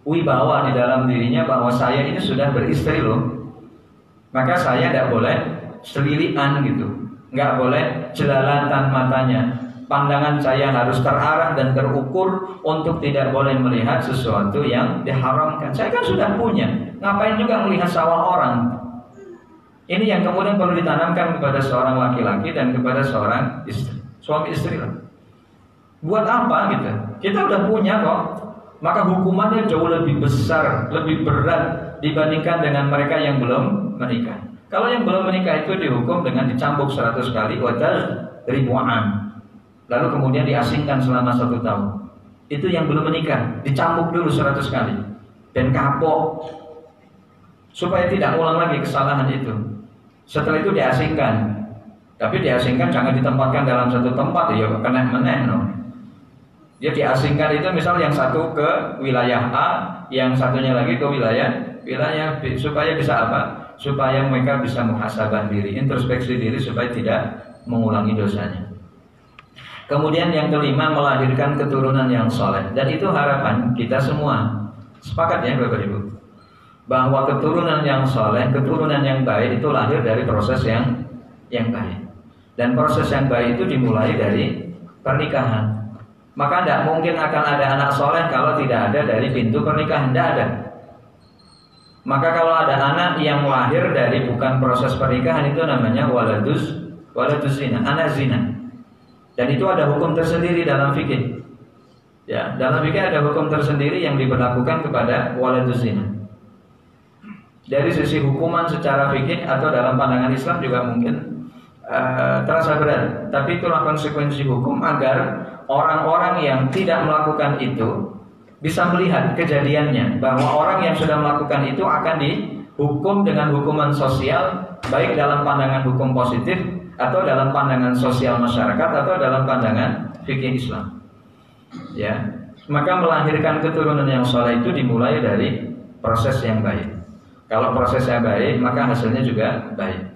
wibawa di dalam dirinya, bahwa saya ini sudah beristri loh, maka saya tidak boleh selilian gitu, nggak boleh jelalatan matanya, Pandangan saya harus terarah dan terukur untuk tidak boleh melihat sesuatu yang diharamkan. Saya kan sudah punya, ngapain juga melihat sawah orang? Ini yang kemudian perlu ditanamkan kepada seorang laki-laki dan kepada seorang istri, suami istri lah. Buat apa gitu? Kita udah punya kok. Maka hukumannya jauh lebih besar, lebih berat dibandingkan dengan mereka yang belum menikah. Kalau yang belum menikah itu dihukum dengan dicambuk 100 kali, wadal ribuan. Lalu kemudian diasingkan selama 1 tahun. Itu yang belum menikah, dicambuk dulu 100 kali dan kapok supaya tidak ulang lagi kesalahan itu. Setelah itu diasingkan. Tapi diasingkan jangan ditempatkan dalam satu tempat, ya kena meneh no. Dia diasingkan itu misal yang satu ke wilayah A, yang satunya lagi ke wilayah B, supaya bisa apa? Supaya mereka bisa muhasabah diri, introspeksi diri supaya tidak mengulangi dosanya. Kemudian yang kelima, melahirkan keturunan yang soleh. Dan itu harapan kita semua. Sepakat ya Bapak Ibu, bahwa keturunan yang soleh, keturunan yang baik itu lahir dari proses yang baik. Dan proses yang baik itu dimulai dari pernikahan. Maka tidak mungkin akan ada anak soleh kalau tidak ada dari pintu pernikahan. Tidak ada. Maka kalau ada anak yang lahir dari bukan proses pernikahan, itu namanya waladus zina, anak zina. Dan itu ada hukum tersendiri dalam fikih. Ya, dalam fikih ada hukum tersendiri yang diberlakukan kepada waladus zina. Dari sisi hukuman secara fikih atau dalam pandangan Islam juga mungkin terasa berat. Tapi itulah konsekuensi hukum agar orang-orang yang tidak melakukan itu bisa melihat kejadiannya, bahwa orang yang sudah melakukan itu akan dihukum dengan hukuman sosial, baik dalam pandangan hukum positif atau dalam pandangan sosial masyarakat atau dalam pandangan fikih Islam. Ya, maka melahirkan keturunan yang soleh itu dimulai dari proses yang baik. Kalau prosesnya baik, maka hasilnya juga baik.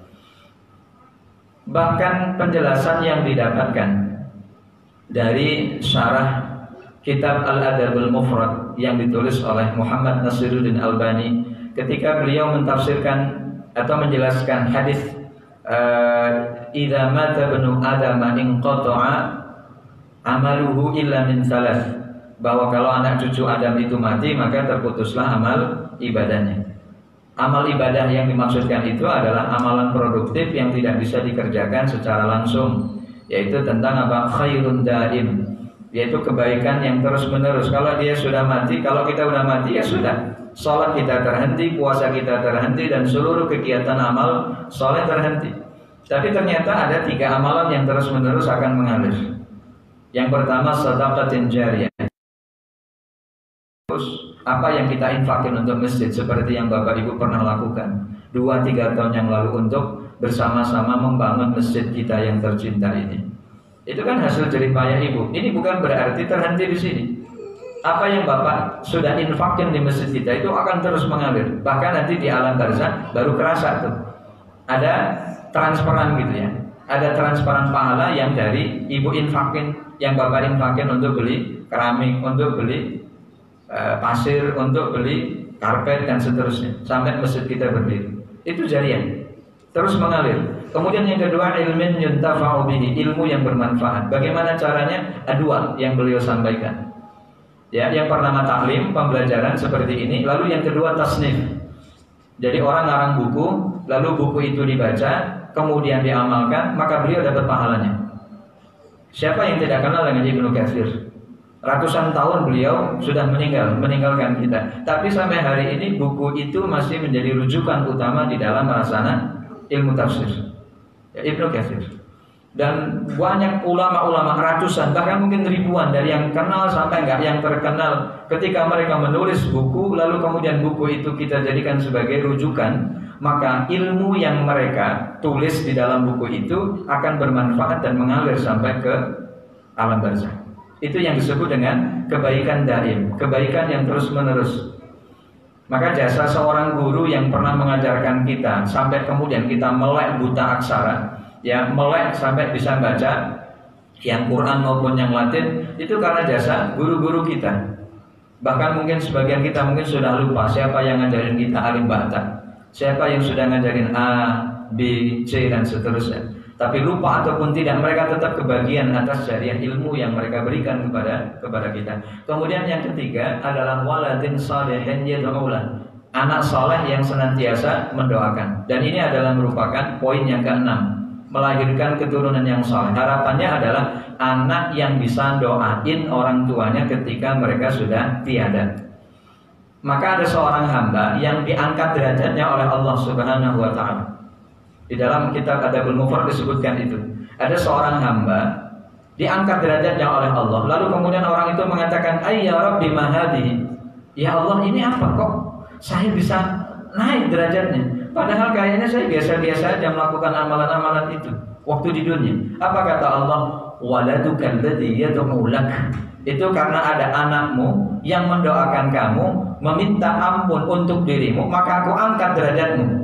Bahkan penjelasan yang didapatkan dari syarah kitab Al-Adabul Mufrad yang ditulis oleh Muhammad Nasiruddin Albani, ketika beliau mentafsirkan atau menjelaskan hadis idza mata ibnu adam inqata'a amaluhu illa min salas, bahwa kalau anak cucu Adam itu mati maka terputuslah amal ibadahnya. Amal ibadah yang dimaksudkan itu adalah amalan produktif yang tidak bisa dikerjakan secara langsung, yaitu tentang apa? Khairun daim, yaitu kebaikan yang terus menerus. Kalau dia sudah mati, kalau kita sudah mati ya sudah, sholat kita terhenti, puasa kita terhenti, dan seluruh kegiatan amal soleh terhenti. Tapi ternyata ada 3 amalan yang terus menerus akan mengalir. Yang pertama, sedaqatin jariyah. Apa yang kita infakin untuk masjid, seperti yang Bapak Ibu pernah lakukan 2-3 tahun yang lalu untuk bersama-sama membangun masjid kita yang tercinta ini. Itu kan hasil jerih payah Ibu. Ini bukan berarti terhenti di sini. Apa yang Bapak sudah infakin di masjid kita itu akan terus mengalir. Bahkan nanti di alam barzakh baru kerasa tuh. Ada transparan gitu ya. Ada transparan pahala yang dari Ibu infakin, yang Bapak infakin untuk beli keramik, untuk beli pasir, untuk beli karpet dan seterusnya, sampai masjid kita berdiri. Itu jariyah, terus mengalir. Kemudian yang kedua, ilmin yuntafa'u bihi, ilmu yang bermanfaat. Bagaimana caranya? Dua yang beliau sampaikan. Ya, yang pertama taklim, pembelajaran seperti ini. Lalu yang kedua tasnif. Jadi orang ngarang buku, lalu buku itu dibaca, kemudian diamalkan, maka beliau dapat pahalanya. Siapa yang tidak kenal dengan Ibnu Katsir? Ratusan tahun beliau sudah meninggalkan kita. Tapi sampai hari ini buku itu masih menjadi rujukan utama di dalam melaksanakan ilmu tafsir, ya, Ibnu Katsir. Dan banyak ulama-ulama, ratusan, bahkan mungkin ribuan, dari yang kenal sampai enggak yang terkenal. Ketika mereka menulis buku, lalu kemudian buku itu kita jadikan sebagai rujukan, maka ilmu yang mereka tulis di dalam buku itu akan bermanfaat dan mengalir sampai ke alam barzakh. Itu yang disebut dengan kebaikan daim, kebaikan yang terus menerus. Maka jasa seorang guru yang pernah mengajarkan kita sampai kemudian kita melek buta aksara, ya, melek sampai bisa baca yang Quran maupun yang Latin, itu karena jasa guru-guru kita. Bahkan mungkin sebagian kita mungkin sudah lupa siapa yang ngajarin kita alif bata, siapa yang sudah ngajarin A, B, C dan seterusnya. Tapi lupa ataupun tidak, mereka tetap kebagian atas jariah ilmu yang mereka berikan kepada kita. Kemudian yang ketiga adalah waladin salihin yad'ulah, anak saleh yang senantiasa mendoakan. Dan ini adalah merupakan poin yang keenam, melahirkan keturunan yang saleh. Harapannya adalah anak yang bisa doain orang tuanya ketika mereka sudah tiada. Maka ada seorang hamba yang diangkat derajatnya oleh Allah Subhanahu wa taala. Di dalam kitab Adabul Mufrad disebutkan itu. Ada seorang hamba diangkat derajatnya oleh Allah. Lalu kemudian orang itu mengatakan, "Ay ya Rabbi ma hadhihi?" Ya Allah, ini apa kok saya bisa naik derajatnya? Padahal kayaknya saya biasa-biasa aja melakukan amalan-amalan itu waktu di dunia. Apa kata Allah? "Waladuka alladhi yad'u lak." Itu karena ada anakmu yang mendoakan kamu, meminta ampun untuk dirimu, maka aku angkat derajatmu.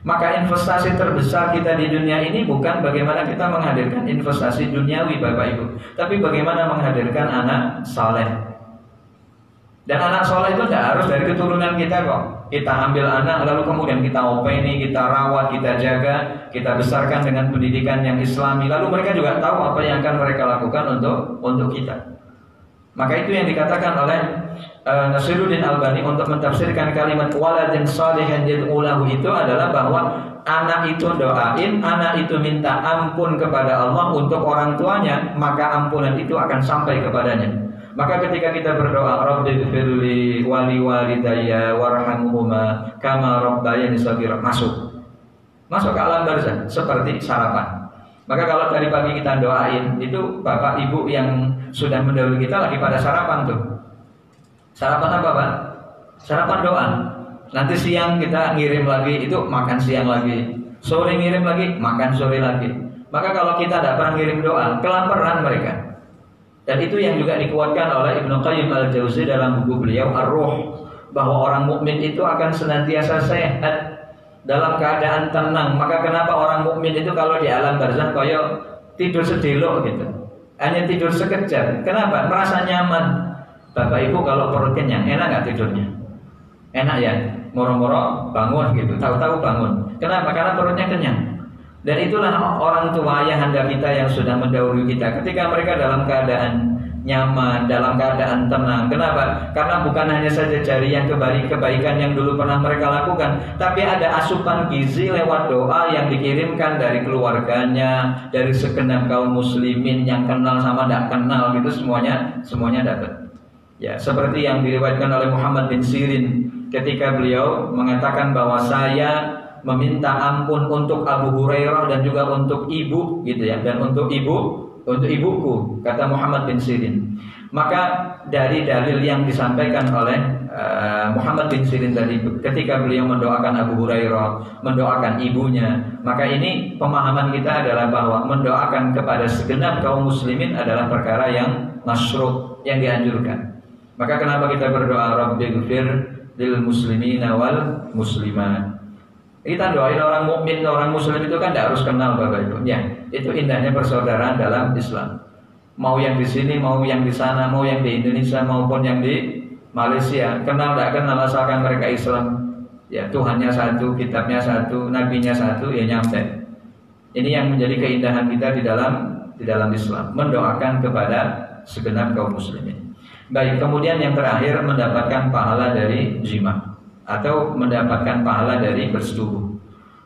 Maka investasi terbesar kita di dunia ini bukan bagaimana kita menghadirkan investasi duniawi Bapak Ibu, tapi bagaimana menghadirkan anak saleh. Dan anak saleh itu tidak harus dari keturunan kita kok. Kita ambil anak lalu kemudian kita openi, kita rawat, kita jaga, kita besarkan dengan pendidikan yang islami. Lalu mereka juga tahu apa yang akan mereka lakukan untuk kita. Maka itu yang dikatakan oleh Nasiruddin Albani untuk mentafsirkan kalimat waladin salihin yad'ulahu itu adalah bahwa anak itu doain, anak itu minta ampun kepada Allah untuk orang tuanya, maka ampunan itu akan sampai kepadanya. Maka ketika kita berdoa, Rabbighfirli wali walidayya warhamhuma kama rabbayani shaghira, masuk ke alam barzakh seperti sarapan. Maka kalau tadi pagi kita doain, itu bapak ibu yang sudah mendahului kita lagi pada sarapan tuh. Sarapan apa Pak? Sarapan doa. Nanti siang kita ngirim lagi, itu makan siang lagi. Sore ngirim lagi, makan sore lagi. Maka kalau kita tidak pernah ngirim doa, kelaparan mereka. Dan itu yang juga dikuatkan oleh Ibnu Qayyim al-Jauzi dalam buku beliau Ar-Ruh, bahwa orang mukmin itu akan senantiasa sehat dalam keadaan tenang. Maka kenapa orang mukmin itu kalau di alam barzakh kayak tidur sedelok gitu, hanya tidur sekejap. Kenapa? Merasa nyaman. Bapak Ibu kalau perut kenyang, enak nggak tidurnya? Enak ya, moro-moro bangun gitu, tahu-tahu bangun. Kenapa? Karena perutnya kenyang. Dan itulah orang tua ayahanda kita yang sudah mendahului kita. Ketika mereka dalam keadaan nyaman, dalam keadaan tenang. Kenapa? Karena bukan hanya saja jariah kebaikan yang dulu pernah mereka lakukan, tapi ada asupan gizi lewat doa yang dikirimkan dari keluarganya, dari segenap kaum muslimin yang kenal sama tidak kenal gitu, semuanya dapat. Ya, seperti yang diriwayatkan oleh Muhammad bin Sirin ketika beliau mengatakan bahwa saya meminta ampun untuk Abu Hurairah dan juga untuk ibu gitu ya, dan untuk ibuku, kata Muhammad bin Sirin. Maka dari dalil yang disampaikan oleh Muhammad bin Sirin tadi, ketika beliau mendoakan Abu Hurairah, mendoakan ibunya, maka ini pemahaman kita adalah bahwa mendoakan kepada segenap kaum muslimin adalah perkara yang masyru', yang dianjurkan. Maka kenapa kita berdoa Rabbighfir lil muslimina wal muslimat. Kita doain orang mukmin, orang muslim itu kan tidak harus kenal Bapak Ibu. Ya, itu indahnya persaudaraan dalam Islam. Mau yang di sini, mau yang di sana, mau yang di Indonesia maupun yang di Malaysia, kenal tidak kenal asalkan mereka Islam. Ya, Tuhannya satu, kitabnya satu, nabinya satu, ya nyampe. Ini yang menjadi keindahan kita di dalam Islam, mendoakan kepada segenap kaum muslimin. Baik, kemudian yang terakhir mendapatkan pahala dari jima atau mendapatkan pahala dari bersetubuh.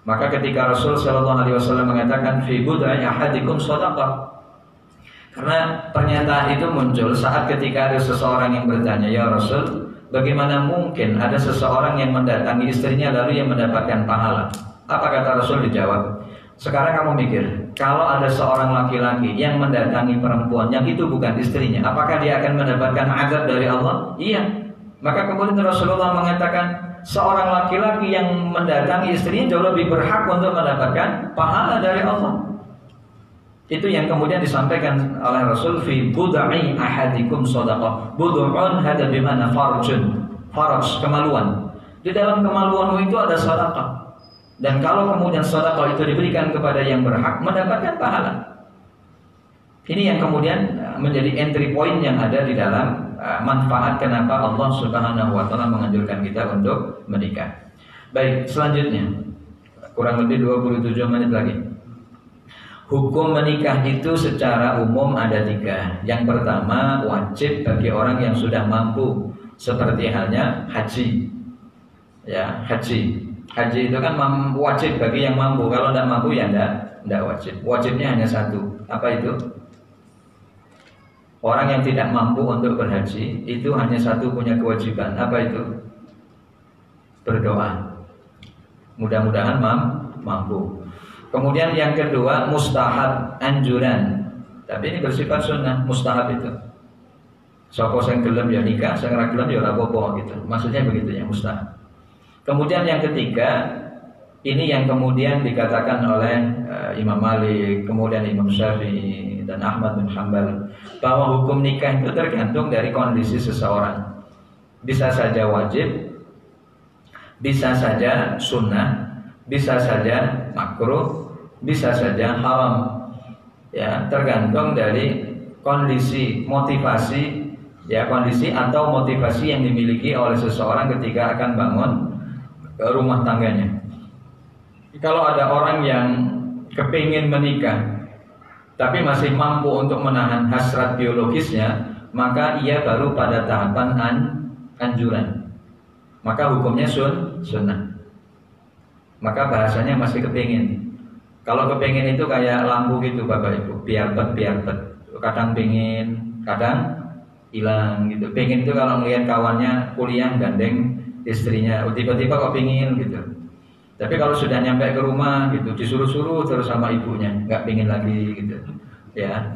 Maka ketika Rasul Shallallahu Alaihi Wasallam mengatakan fi budai ahadikum shadaqah, karena pernyataan itu muncul saat ketika ada seseorang yang bertanya, ya Rasul, bagaimana mungkin ada seseorang yang mendatangi istrinya lalu yang mendapatkan pahala? Apa kata Rasul? Dijawab, sekarang kamu mikir, kalau ada seorang laki-laki yang mendatangi perempuan yang itu bukan istrinya, apakah dia akan mendapatkan azab dari Allah? Iya. Maka kemudian Rasulullah mengatakan, seorang laki-laki yang mendatangi istrinya jauh lebih berhak untuk mendapatkan pahala dari Allah. Itu yang kemudian disampaikan oleh Rasul, fi budai ahadikum shadaqah. Bud'un hada bimana farjun, faraj, kemaluan. Di dalam kemaluanmu itu ada sedekah. Dan kalau kemudian sedekah itu diberikan kepada yang berhak, mendapatkan pahala. Ini yang kemudian menjadi entry point yang ada di dalam manfaat kenapa Allah Subhanahu wa taala menganjurkan kita untuk menikah. Baik, selanjutnya kurang lebih 27 menit lagi. Hukum menikah itu secara umum ada 3. Yang pertama, wajib bagi orang yang sudah mampu, seperti halnya haji. Ya, haji. Haji itu kan wajib bagi yang mampu. Kalau tidak mampu ya tidak wajib. Wajibnya hanya 1. Apa itu? Orang yang tidak mampu untuk berhaji itu hanya 1 punya kewajiban. Apa itu? Berdoa. Mudah-mudahan mampu. Kemudian yang kedua, mustahab, anjuran. Tapi ini bersifat sunnah, mustahab itu. Sapa sing gelem ya nikah, sing ora gelem ya ora apa-apa gitu. Maksudnya begitu ya, mustahab. Kemudian yang ketiga, ini yang kemudian dikatakan oleh Imam Malik, kemudian Imam Syafi'i dan Ahmad bin Hanbal, bahwa hukum nikah itu tergantung dari kondisi seseorang. Bisa saja wajib, bisa saja sunnah, bisa saja makruh, bisa saja haram. Ya, tergantung dari kondisi, motivasi, ya, kondisi atau motivasi yang dimiliki oleh seseorang ketika akan bangun rumah tangganya. Kalau ada orang yang kepingin menikah tapi masih mampu untuk menahan hasrat biologisnya, maka ia baru pada tahapan anjuran. Maka hukumnya sunnah. Maka bahasanya masih kepingin. Kalau kepingin itu kayak lampu gitu Bapak Ibu, biar bet. Kadang pingin, kadang hilang gitu. Pingin itu kalau melihat kawannya kuliah gandeng istrinya, tiba-tiba kok pingin gitu. Tapi kalau sudah nyampe ke rumah gitu, disuruh-suruh terus sama ibunya, nggak pingin lagi gitu. Ya,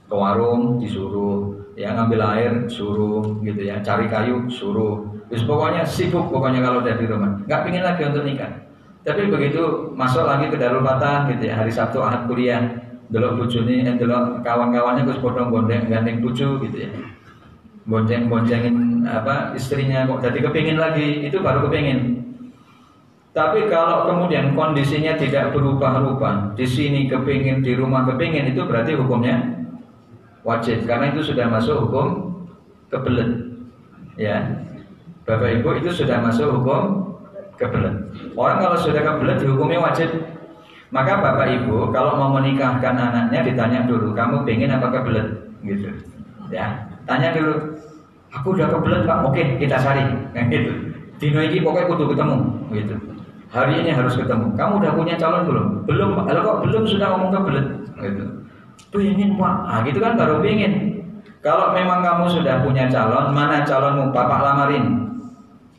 ke warung disuruh, ya ngambil air suruh gitu ya, cari kayu suruh. Terus pokoknya sibuk pokoknya kalau udah di rumah, nggak pingin lagi untuk nikah. Tapi begitu masuk lagi ke Darul Fatah gitu ya, hari Sabtu Ahad kuliah, delok bojone, delok kawan-kawannya terus potong gandeng bojo gitu ya. Bonceng-boncengin istrinya kok jadi kepingin lagi, itu baru kepingin. Tapi kalau kemudian kondisinya tidak berubah-ubah, di sini kepingin, di rumah kepingin, itu berarti hukumnya wajib, karena itu sudah masuk hukum kebelet. Ya, Bapak Ibu, itu sudah masuk hukum kebelet. Orang kalau sudah kebelet dihukumnya wajib. Maka Bapak Ibu kalau mau menikahkan anaknya ditanya dulu, kamu pengen apa kebelet? Gitu. Ya, tanya dulu. Aku udah kebelet Pak, oke kita cari. Gitu. Dino ini pokoknya kudu ketemu. Gitu. Hari ini harus ketemu. Kamu udah punya calon belum? Belum Pak. Kalau kok belum sudah ngomong kebelet? Gitu. Pengen Pak. Nah, gitu kan baru pengen. Kalau memang kamu sudah punya calon, mana calonmu? Bapak lamarin.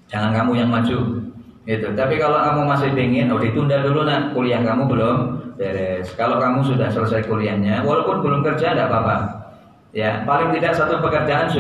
Jangan kamu yang maju. Gitu. Tapi kalau kamu masih pengen, ditunda dulu nak, kuliah kamu belum beres. Kalau kamu sudah selesai kuliahnya, walaupun belum kerja tidak apa-apa. Ya, paling tidak satu pekerjaan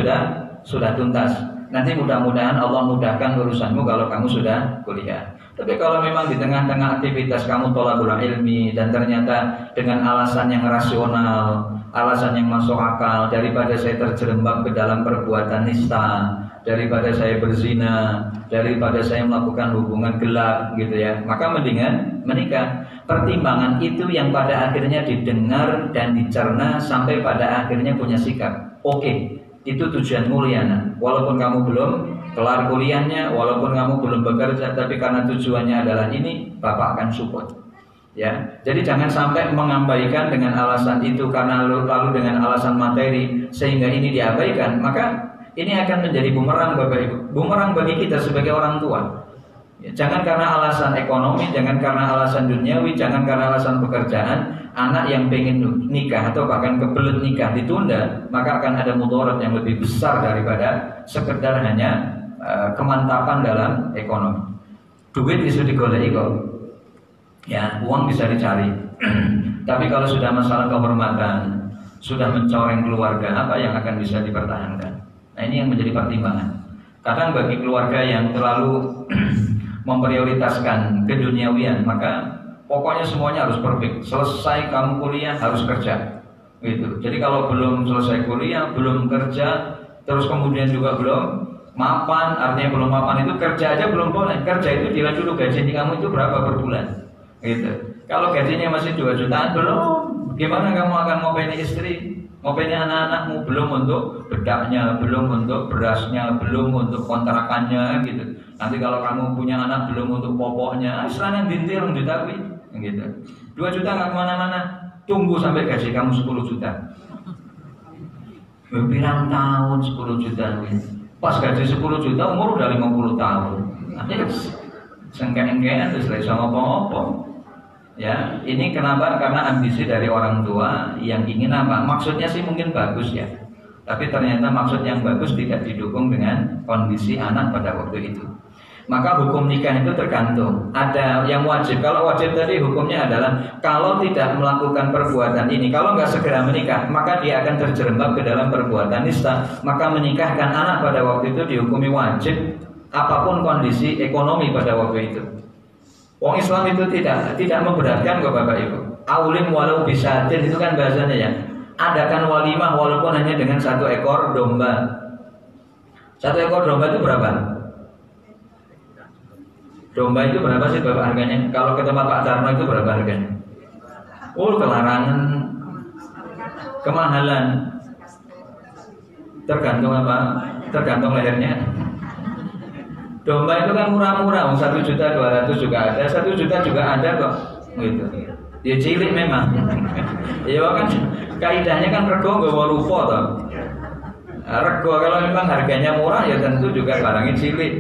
sudah tuntas. Nanti mudah-mudahan Allah mudahkan urusanmu kalau kamu sudah kuliah. Tapi kalau memang di tengah-tengah aktivitas kamu thalabul ilmi dan ternyata dengan alasan yang rasional, alasan yang masuk akal, daripada saya terjerembab ke dalam perbuatan nista, daripada saya berzina, daripada saya melakukan hubungan gelap gitu ya, maka mendingan menikah. Pertimbangan itu yang pada akhirnya didengar dan dicerna sampai pada akhirnya punya sikap. Oke, itu tujuan mulia. Walaupun kamu belum kelar kuliahnya, walaupun kamu belum bekerja, tapi karena tujuannya adalah ini, Bapak akan support. Ya, jadi jangan sampai mengabaikan dengan alasan itu karena lalu dengan alasan materi sehingga ini diabaikan, maka ini akan menjadi bumerang Bapak Ibu, bumerang bagi kita sebagai orang tua. Ya, jangan karena alasan ekonomi, jangan karena alasan duniawi, jangan karena alasan pekerjaan, anak yang pengen nikah atau bahkan kebelet nikah ditunda, maka akan ada mudarat yang lebih besar daripada sekedar hanya kemantapan dalam ekonomi. Duit bisa digoleki kok. Ya, uang bisa dicari. Tapi kalau sudah masalah kehormatan, sudah mencoreng keluarga, apa yang akan bisa dipertahankan? Nah, ini yang menjadi pertimbangan. Kadang bagi keluarga yang terlalu memprioritaskan keduniawian, maka pokoknya semuanya harus perfect. Selesai kamu kuliah harus kerja. Gitu. Jadi kalau belum selesai kuliah, belum kerja, terus kemudian juga belum mapan, artinya belum mapan itu kerja aja belum boleh. Kerja itu dilihat dulu gajinya kamu itu berapa per bulan. Gitu. Kalau gajinya masih 2 jutaan belum, gimana kamu akan ngopeni istri? Ngopeni anak-anakmu, belum untuk bedaknya, belum untuk berasnya, belum untuk kontrakannya gitu. Nanti kalau kamu punya anak belum untuk popoknya, istilahnya dintir 1 juta gitu. 2 juta nggak kemana-mana. tunggu sampai gaji kamu 10 juta. Berpirang tahun 10 juta. Pas gaji 10 juta umur udah 50 tahun. Sengke-engkean terus sama apa-apa. Ya, ini kenapa? Karena ambisi dari orang tua yang ingin apa? Maksudnya sih mungkin bagus ya. Tapi ternyata maksud yang bagus tidak didukung dengan kondisi anak pada waktu itu. Maka hukum nikah itu tergantung. Ada yang wajib. Kalau wajib tadi hukumnya adalah kalau tidak melakukan perbuatan ini, kalau nggak segera menikah, maka dia akan terjerembab ke dalam perbuatan nista. Maka menikahkan anak pada waktu itu dihukumi wajib, apapun kondisi ekonomi pada waktu itu. Wong Islam itu tidak memberatkan kok Bapak Ibu. Aulim walau bisatin itu kan bahasanya ya. Adakan walimah walaupun hanya dengan 1 ekor domba. 1 ekor domba itu berapa? Domba itu berapa sih Bapak harganya? Kalau ke tempat Pak Tarno itu berapa harganya? Oh, kelarangan, kemahalan. Tergantung apa? Tergantung lehernya. Domba itu kan murah-murah, 1.200.000 juga ada, 1 juta juga ada kok. Gitu. Ya cilik memang. Ya kan kaidahnya kan rego nggawa rupa toh. Rego kalau memang harganya murah ya tentu juga barangnya cilik.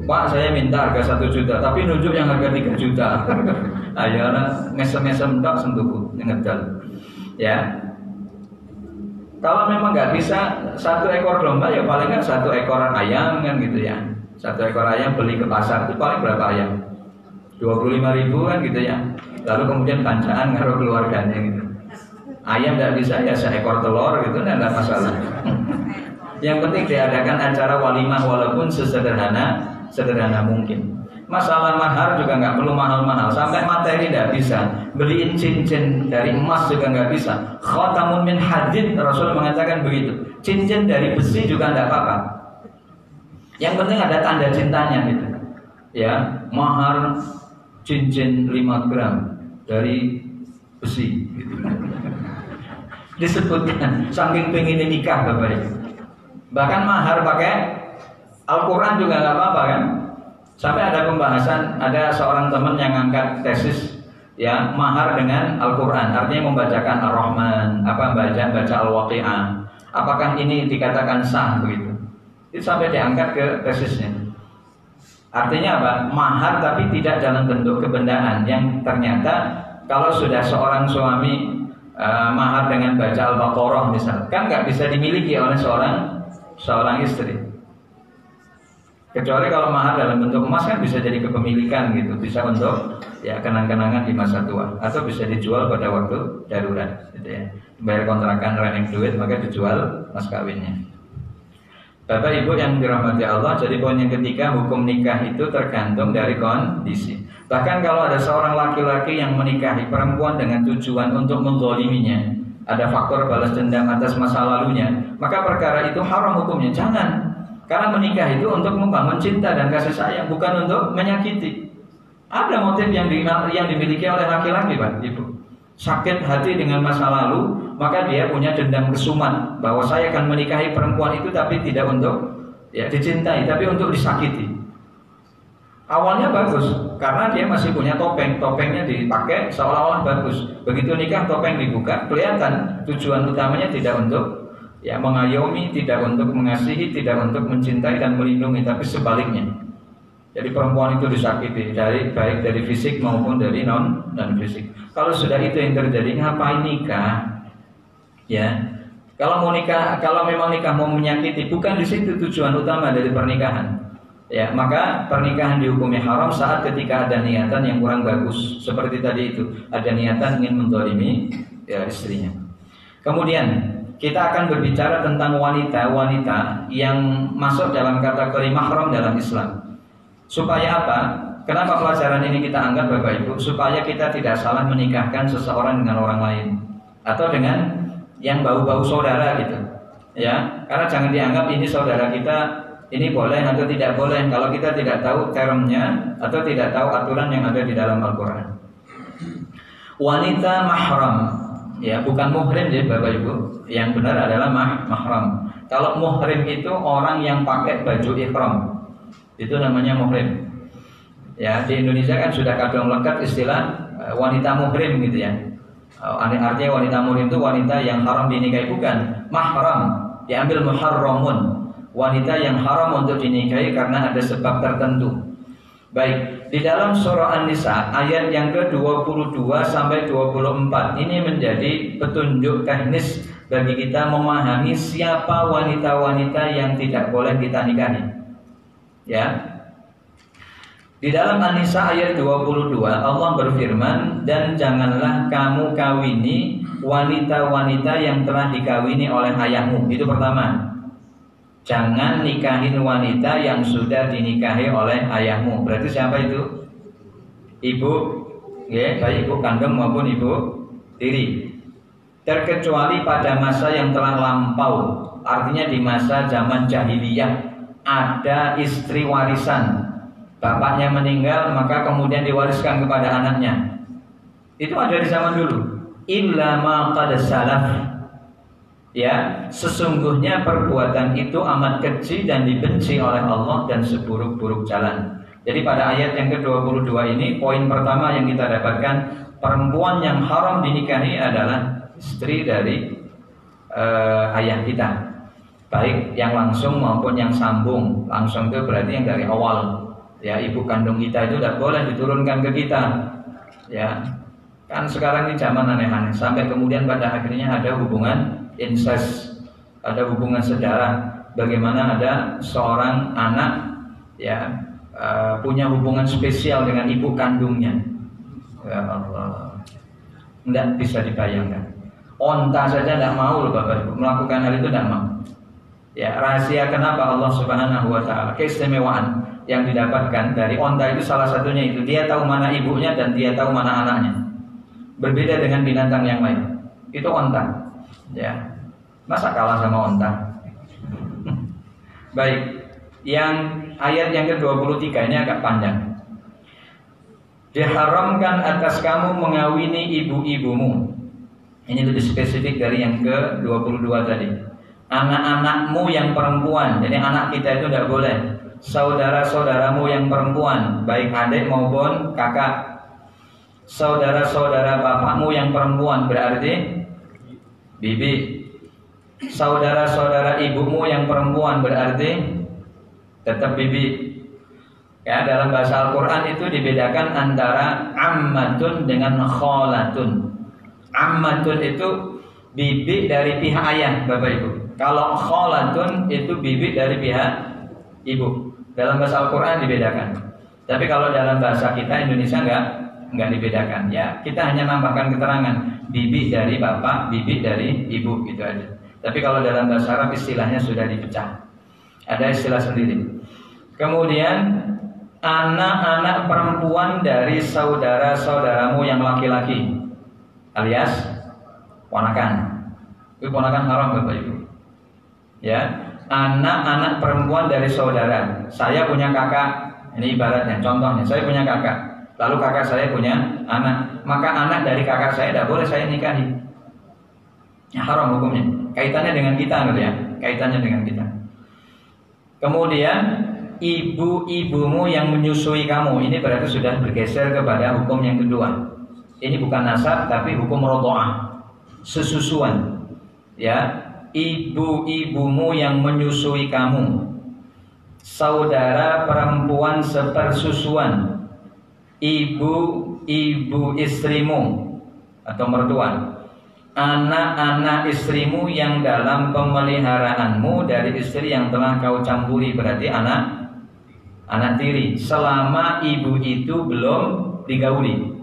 Pak saya minta harga 1 juta tapi nunjuk yang harga 3 juta. Ayo mesem-mesem tak sentuh ngedal. Ya. Kalau memang nggak bisa 1 ekor domba ya paling kan 1 ekor ayam kan gitu ya. 1 ekor ayam beli ke pasar itu paling berapa ayam? 25.000 kan gitu ya. Lalu kemudian kancaan ngaruh keluarganya gitu. Ayam nggak bisa ya 1 ekor telur gitu nggak masalah. Yang penting diadakan acara walimah walaupun sesederhana mungkin. Masalah mahar juga nggak perlu mahal-mahal. Sampai materi nggak bisa. Beliin cincin dari emas juga nggak bisa. Khatamun min hadid Rasul mengatakan begitu. Cincin dari besi juga nggak apa-apa. Yang penting ada tanda cintanya gitu. Ya, mahar cincin 5 gram dari besi. Gitu. Disebutkan saking pengen nikah Bapak Ibu. Bahkan mahar pakai Al-Quran juga nggak apa-apa kan? Sampai ada pembahasan, ada seorang teman yang angkat tesis ya mahar dengan Al-Quran, artinya membacakan Ar-Rahman, baca Al-Waqi'ah. Apakah ini dikatakan sah begitu? Itu sampai diangkat ke tesisnya. Artinya apa? Mahar tapi tidak dalam bentuk kebendaan yang ternyata kalau sudah seorang suami mahar dengan baca Al-Baqarah misalnya, kan nggak bisa dimiliki oleh seorang istri. Kecuali kalau mahar dalam bentuk emas kan bisa jadi kepemilikan gitu, bisa untuk ya kenang-kenangan di masa tua, atau bisa dijual pada waktu darurat, gitu ya. Bayar kontrakan reneng duit maka dijual mas kawinnya. Bapak Ibu yang dirahmati Allah, jadi poin yang ketiga hukum nikah itu tergantung dari kondisi. Bahkan kalau ada seorang laki-laki yang menikahi perempuan dengan tujuan untuk menzaliminya, ada faktor balas dendam atas masa lalunya, maka perkara itu haram hukumnya. Jangan. Karena menikah itu untuk membangun cinta dan kasih sayang, bukan untuk menyakiti. Ada motif yang dimiliki oleh laki-laki Pak Ibu. Sakit hati dengan masa lalu, maka dia punya dendam kesumat bahwa saya akan menikahi perempuan itu tapi tidak untuk ya dicintai, tapi untuk disakiti. Awalnya bagus karena dia masih punya topeng, topengnya dipakai seolah-olah bagus. Begitu nikah topeng dibuka, kelihatan tujuan utamanya tidak untuk ya mengayomi, tidak untuk mengasihi, tidak untuk mencintai dan melindungi, tapi sebaliknya. Jadi perempuan itu disakiti baik dari fisik maupun dari non fisik. Kalau sudah itu yang terjadi, ngapain nikah? Ya, kalau memang nikah mau menyakiti, bukan di situ tujuan utama dari pernikahan. Ya, maka pernikahan dihukumi haram saat ketika ada niatan yang kurang bagus, seperti tadi itu, ada niatan ingin menzalimi ya istrinya. Kemudian kita akan berbicara tentang wanita-wanita yang masuk dalam kategori mahram dalam Islam. Supaya apa? Kenapa pelajaran ini kita anggap Bapak Ibu? Supaya kita tidak salah menikahkan seseorang dengan orang lain atau dengan yang bau-bau saudara gitu. Ya, karena jangan dianggap ini saudara kita, ini boleh atau tidak boleh kalau kita tidak tahu termnya atau tidak tahu aturan yang ada di dalam Al-Quran. Wanita mahram, ya bukan muhrim ya Bapak Ibu. Yang benar adalah mahram. Kalau muhrim itu orang yang pakai baju ihram, itu namanya muhrim. Ya di Indonesia kan sudah kadang lekat istilah wanita muhrim gitu ya. Artinya wanita muhrim itu wanita yang haram dinikahi, bukan mahram, diambil muharramun, wanita yang haram untuk dinikahi karena ada sebab tertentu. Baik, di dalam surah An-Nisa ayat yang ke-22 sampai 24 ini menjadi petunjuk teknis bagi kita memahami siapa wanita-wanita yang tidak boleh kita nikahi. Ya. Di dalam An-Nisa ayat 22 Allah berfirman, dan janganlah kamu kawini wanita-wanita yang telah dikawini oleh ayahmu. Itu pertama. Jangan nikahin wanita yang sudah dinikahi oleh ayahmu. Berarti siapa itu? Ibu, ya, baik ibu kandung maupun ibu tiri. Terkecuali pada masa yang telah lampau, artinya di masa zaman jahiliyah ada istri warisan. Bapaknya meninggal, maka kemudian diwariskan kepada anaknya. Itu ada di zaman dulu. Illa ma qad salaf. Ya, sesungguhnya perbuatan itu amat keji dan dibenci oleh Allah dan seburuk-buruk jalan. Jadi pada ayat yang ke-22 ini, poin pertama yang kita dapatkan, perempuan yang haram dinikahi adalah istri dari ayah kita. Baik yang langsung maupun yang sambung. Langsung itu berarti yang dari awal. Ya, ibu kandung kita itu tidak boleh diturunkan ke kita. Ya, kan sekarang ini zaman aneh-aneh. Sampai kemudian pada akhirnya ada hubungan incest, ada hubungan sedarah. Bagaimana ada seorang anak, ya, punya hubungan spesial dengan ibu kandungnya. Ya Allah, tidak bisa dibayangkan. Onta saja tidak mau loh Bapak Ibu melakukan hal itu, tidak mau. Ya, rahasia kenapa Allah Subhanahu wa Ta'ala, keistimewaan yang didapatkan dari onta itu salah satunya itu, dia tahu mana ibunya dan dia tahu mana anaknya. Berbeda dengan binatang yang lain. Itu onta. Ya, masa kalah sama onta? Baik, yang ayat yang ke-23 ini agak panjang. Diharamkan atas kamu mengawini ibu-ibumu. Ini lebih spesifik dari yang ke-22 tadi. Anak-anakmu yang perempuan, jadi anak kita itu tidak boleh. Saudara-saudaramu yang perempuan, baik adik maupun kakak. Saudara-saudara bapakmu yang perempuan, berarti bibi. Saudara-saudara ibumu yang perempuan, berarti tetap bibi. Ya, dalam bahasa Al-Quran itu dibedakan antara ammatun dengan kholatun. Ammatun itu bibi dari pihak ayah, Bapak Ibu. Kalau kholatun itu bibi dari pihak ibu. Dalam bahasa Al-Quran dibedakan. Tapi kalau dalam bahasa kita Indonesia enggak dibedakan. Ya, kita hanya nambahkan keterangan bibi dari bapak, bibi dari ibu, gitu aja. Tapi kalau dalam bahasa Arab istilahnya sudah dipecah. Ada istilah sendiri. Kemudian anak-anak perempuan dari saudara-saudaramu yang laki-laki, alias ponakan. Itu ponakan haram Bapak Ibu. Ya, anak-anak perempuan dari saudara. Saya punya kakak, ini ibaratnya, contohnya, saya punya kakak. Lalu kakak saya punya anak, maka anak dari kakak saya tidak boleh saya nikahi. Ya, haram hukumnya. Kaitannya dengan kita, gitu ya. Kaitannya dengan kita. Kemudian ibu-ibumu yang menyusui kamu, ini berarti sudah bergeser kepada hukum yang kedua. Ini bukan nasab tapi hukum rodoah, sesusuan. Ya, ibu-ibumu yang menyusui kamu, saudara perempuan sepersusuan, ibu istrimu atau mertua, anak-anak istrimu yang dalam pemeliharaanmu dari istri yang telah kau campuri, berarti anak tiri, selama ibu itu belum digauli.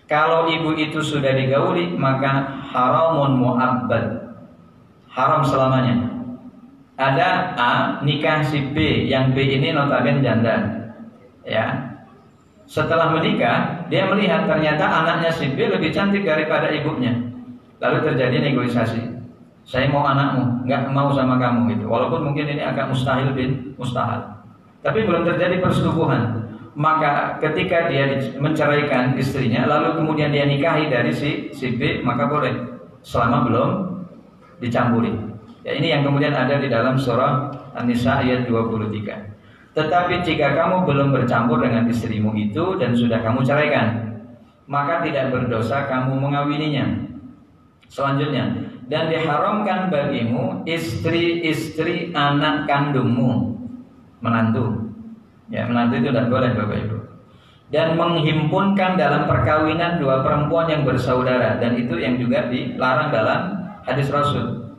Kalau ibu itu sudah digauli, maka haramun mu'abbad, haram selamanya. Ada A nikah si B, yang B ini notabene janda. Ya, setelah menikah dia melihat ternyata anaknya si B lebih cantik daripada ibunya. Lalu terjadi negosiasi. Saya mau anakmu, nggak mau sama kamu gitu. Walaupun mungkin ini agak mustahil bin mustahil, tapi belum terjadi persetubuhan. Maka ketika dia menceraikan istrinya, lalu kemudian dia nikahi dari si B, maka boleh selama belum dicampuri. Ya, ini yang kemudian ada di dalam surah An-Nisa ayat 23. Tetapi jika kamu belum bercampur dengan istrimu itu dan sudah kamu ceraikan, maka tidak berdosa kamu mengawininya. Selanjutnya, dan diharamkan bagimu istri-istri anak kandungmu, menantu. Ya, menantu itu tidak boleh Bapak Ibu. Dan menghimpunkan dalam perkawinan dua perempuan yang bersaudara, dan itu yang juga dilarang dalam hadis Rasul.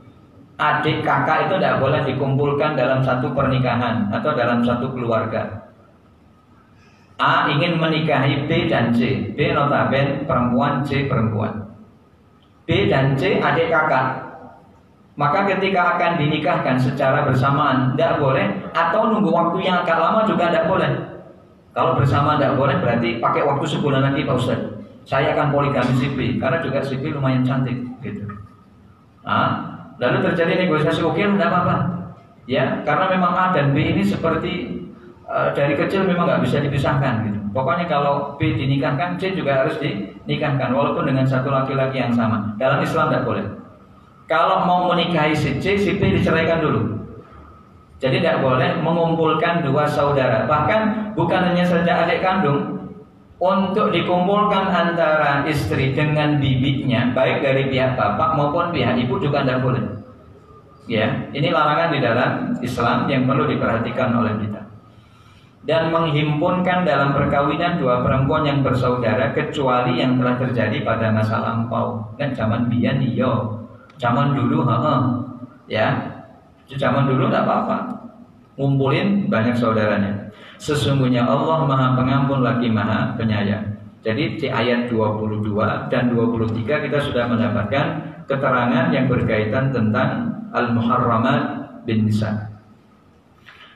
Adik kakak itu tidak boleh dikumpulkan dalam satu pernikahan atau dalam satu keluarga. A ingin menikahi B dan C. B notabene perempuan, C perempuan. B dan C adik kakak. Maka ketika akan dinikahkan secara bersamaan tidak boleh, atau nunggu waktu yang agak lama juga tidak boleh. Kalau bersama tidak boleh berarti pakai waktu sebulan lagi Pak Ustaz. Saya akan poligami si B karena juga si B lumayan cantik gitu. Lalu terjadi negosiasi, oke tidak apa-apa. Ya, karena memang A dan B ini seperti dari kecil memang nggak bisa dipisahkan gitu. Pokoknya kalau B dinikahkan, C juga harus dinikahkan walaupun dengan satu laki-laki yang sama. Dalam Islam tidak boleh. Kalau mau menikahi si C, si B diceraikan dulu. Jadi tidak boleh mengumpulkan dua saudara. Bahkan bukan hanya saja adik kandung, untuk dikumpulkan antara istri dengan bibinya, baik dari pihak bapak maupun pihak ibu juga tidak boleh. Ya, ini larangan di dalam Islam yang perlu diperhatikan oleh kita. Dan menghimpunkan dalam perkawinan dua perempuan yang bersaudara kecuali yang telah terjadi pada masa lampau. Kan zaman biyen iya, zaman dulu ya, zaman dulu tidak apa-apa, ngumpulin banyak saudaranya. Sesungguhnya Allah Maha Pengampun lagi Maha Penyayang. Jadi di ayat 22 dan 23 kita sudah mendapatkan keterangan yang berkaitan tentang al-muharramat bin nisa.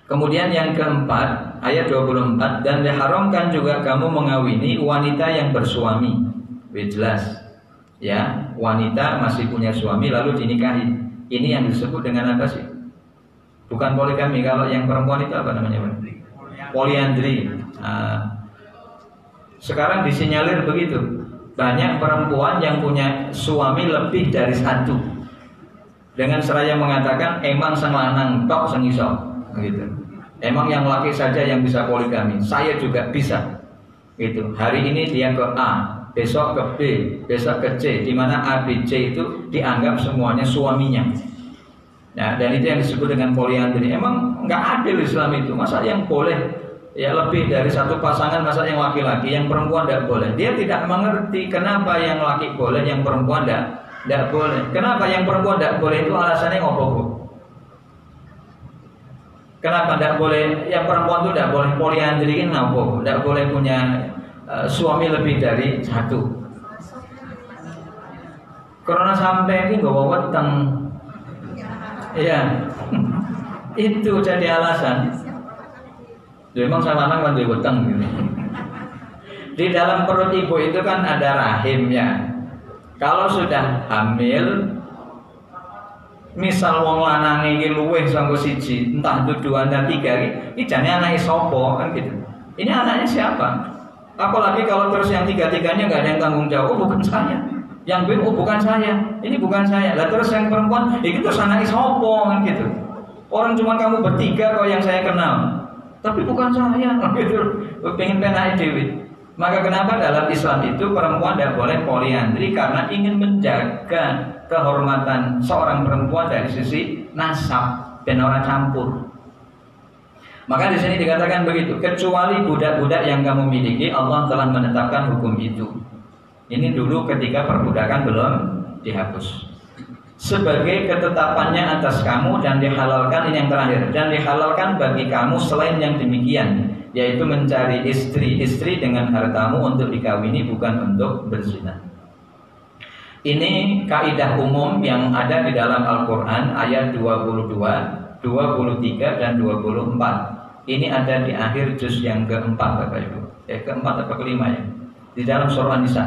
Kemudian yang keempat, ayat 24, dan diharamkan juga kamu mengawini wanita yang bersuami. Jelas. Ya, wanita masih punya suami lalu dinikahi. Ini yang disebut dengan apa sih? Bukan poligami. Kalau yang perempuan itu apa namanya? Poliandri. Sekarang disinyalir begitu. Banyak perempuan yang punya suami lebih dari satu. Dengan seraya mengatakan emang sang lanang tok sang iso. Gitu. Emang yang laki saja yang bisa poligami, saya juga bisa. Gitu. Hari ini dia ke A, besok ke B, besok ke C, di mana A, B, C itu dianggap semuanya suaminya. Nah, dan itu yang disebut dengan poliandri. Emang nggak adil Islam itu. Masa yang boleh ya lebih dari satu pasangan, masa yang laki-laki, yang perempuan tidak boleh? Dia tidak mengerti kenapa yang laki boleh, yang perempuan tidak boleh. Kenapa yang perempuan tidak boleh itu alasannya ngopo? Kenapa tidak boleh? Yang perempuan itu tidak boleh poliandri ini ngopo? Tidak boleh punya suami lebih dari satu. Karena sampai ini nggak weteng. Iya, itu jadi alasan. Memang sama anak mandi weteng gitu. Di dalam perut ibu itu kan ada rahimnya. Kalau sudah hamil, misal wong lanang iki luwih sangko siji, entah itu 2 dan 3, ini jane anake sapa kan gitu. Ini anaknya siapa? Apalagi kalau terus yang 3-3-nya nggak ada yang tanggung jawab, bukan saya. Yang B, bukan saya. Ini bukan saya. Lah terus yang perempuan, itu terus anaknya sapa kan gitu. Orang cuma kamu bertiga kok yang saya kenal. Tapi bukan saya gitu. Pengen penake dhewe. Maka kenapa dalam Islam itu perempuan tidak boleh poliandri? Karena ingin menjaga kehormatan seorang perempuan dari sisi nasab dan orang campur. Maka di sini dikatakan begitu, kecuali budak-budak yang kamu miliki, Allah telah menetapkan hukum itu. Ini dulu ketika perbudakan belum dihapus. Sebagai ketetapannya atas kamu dan dihalalkan, ini yang terakhir, dan dihalalkan bagi kamu selain yang demikian, yaitu mencari istri-istri dengan hartamu untuk dikawini, bukan untuk berzina. Ini kaidah umum yang ada di dalam Al-Quran ayat 22, 23 dan 24. Ini ada di akhir juz yang keempat Bapak Ibu. Keempat atau kelima ya. Di dalam surah An-Nisa.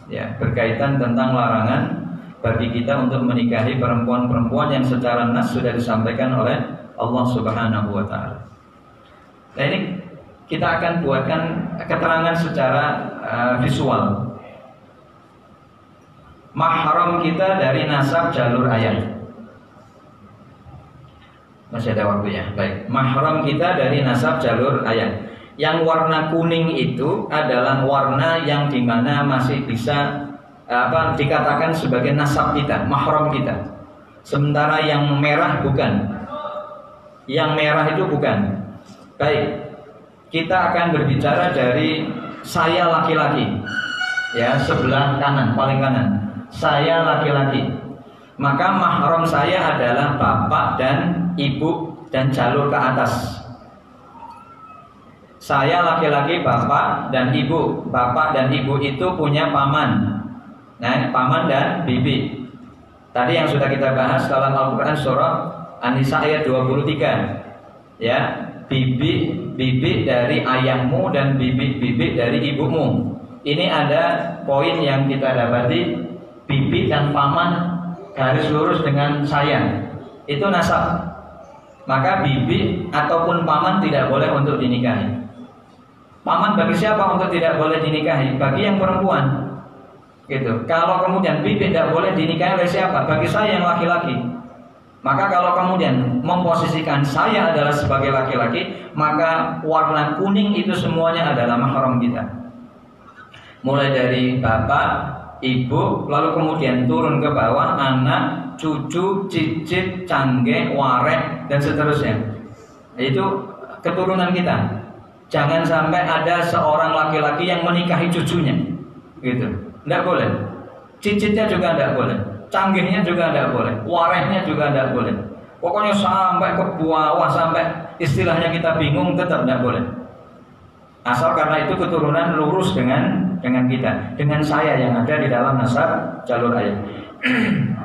Ya, berkaitan tentang larangan bagi kita untuk menikahi perempuan-perempuan yang secara nas sudah disampaikan oleh Allah Subhanahu wa taala. Nah, ini kita akan buatkan keterangan secara visual. Mahram kita dari nasab jalur ayah. Masih ada waktu ya. Baik. Mahram kita dari nasab jalur ayah. Yang warna kuning itu adalah warna yang dimana masih bisa dikatakan sebagai nasab kita, mahram kita. Sementara yang merah bukan. Yang merah itu bukan. Baik, kita akan berbicara dari saya laki-laki. Ya, sebelah kanan, paling kanan. Saya laki-laki. Maka mahram saya adalah bapak dan ibu dan jalur ke atas. Saya laki-laki, bapak dan ibu. Bapak dan ibu itu punya paman. Nah, paman dan bibi. Tadi yang sudah kita bahas dalam Al-Quran surah An-Nisa ayat 23. Ya, bibi dari ayahmu dan bibi dari ibumu. Ini ada poin yang kita dapati. Bibi dan paman garis lurus dengan saya, itu nasab. Maka bibi ataupun paman tidak boleh untuk dinikahi. Paman bagi siapa untuk tidak boleh dinikahi? Bagi yang perempuan. Gitu. Kalau kemudian bibi tidak boleh dinikahi oleh siapa? Bagi saya yang laki-laki. Maka kalau kemudian memposisikan saya adalah sebagai laki-laki, maka warna kuning itu semuanya adalah mahram kita. Mulai dari bapak, ibu, lalu kemudian turun ke bawah, anak, cucu, cicit, cangge, warek, dan seterusnya. Itu keturunan kita. Jangan sampai ada seorang laki-laki yang menikahi cucunya, gitu. Tidak boleh. Cicitnya juga tidak boleh. Canggihnya juga tidak boleh. Wareknya juga tidak boleh. Pokoknya sampai ke bawah, sampai istilahnya kita bingung, tetap tidak boleh. Asal karena itu keturunan lurus dengan kita, dengan saya yang ada di dalam nasab jalur ayah.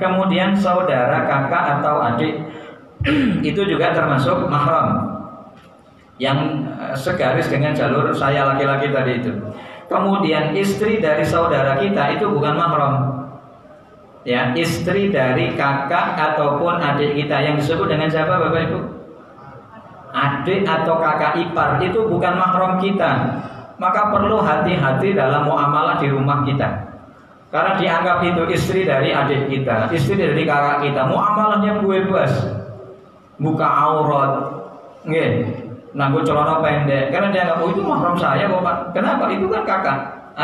Kemudian saudara, kakak atau adik itu juga termasuk mahram yang segaris dengan jalur saya laki-laki tadi itu. Kemudian istri dari saudara kita itu bukan mahram. Ya, istri dari kakak ataupun adik kita yang disebut dengan siapa Bapak Ibu? Adik atau kakak ipar itu bukan mahram kita. Maka perlu hati-hati dalam muamalah di rumah kita. Karena dianggap itu istri dari adik kita, istri dari kakak kita, muamalahnya bebas. Buka aurat, nggih, nanggo celana pendek. Karena dianggap itu mahram saya kok, Pak. Kenapa? Itu kan kakak.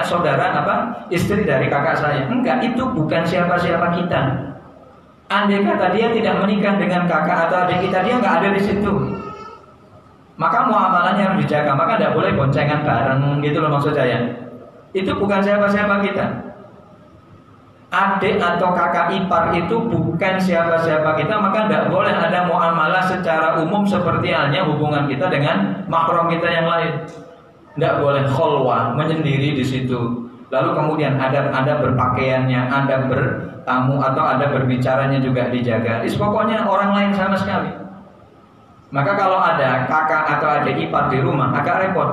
Saudara istri dari kakak saya. Enggak, itu bukan siapa-siapa kita. Andai kata dia tidak menikah dengan kakak atau adik kita, dia nggak ada di situ. Maka muamalahnya harus dijaga. Maka tidak boleh boncengan bareng, gitu loh maksud saya. Itu bukan siapa-siapa kita. Adik atau kakak ipar itu bukan siapa-siapa kita. Maka tidak boleh ada muamalah secara umum seperti halnya hubungan kita dengan mahram kita yang lain. Tidak boleh kholwah, menyendiri di situ. Lalu kemudian ada berpakaiannya, ada bertamu atau ada berbicaranya juga dijaga. Pokoknya orang lain sama sekali. Maka kalau ada kakak atau adik ipar di rumah agak repot.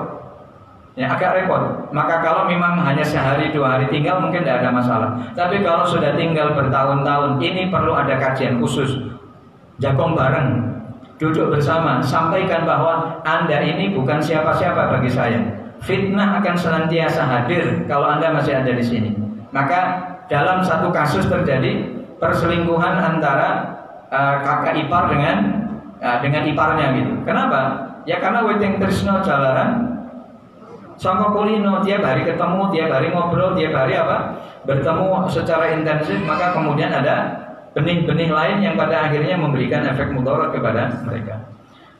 Ya, agak repot. Maka kalau memang hanya sehari 2 hari tinggal mungkin tidak ada masalah. Tapi kalau sudah tinggal bertahun-tahun, ini perlu ada kajian khusus. Jagong bareng, duduk bersama, sampaikan bahwa Anda ini bukan siapa-siapa bagi saya. Fitnah akan senantiasa hadir kalau Anda masih ada di sini. Maka dalam satu kasus terjadi perselingkuhan antara kakak ipar dengan iparnya gitu. Kenapa? Ya karena weting tresno jalaran sama kulino, tiap hari ketemu, tiap hari ngobrol, tiap hari bertemu secara intensif, maka kemudian ada benih-benih lain yang pada akhirnya memberikan efek mudarat kepada mereka.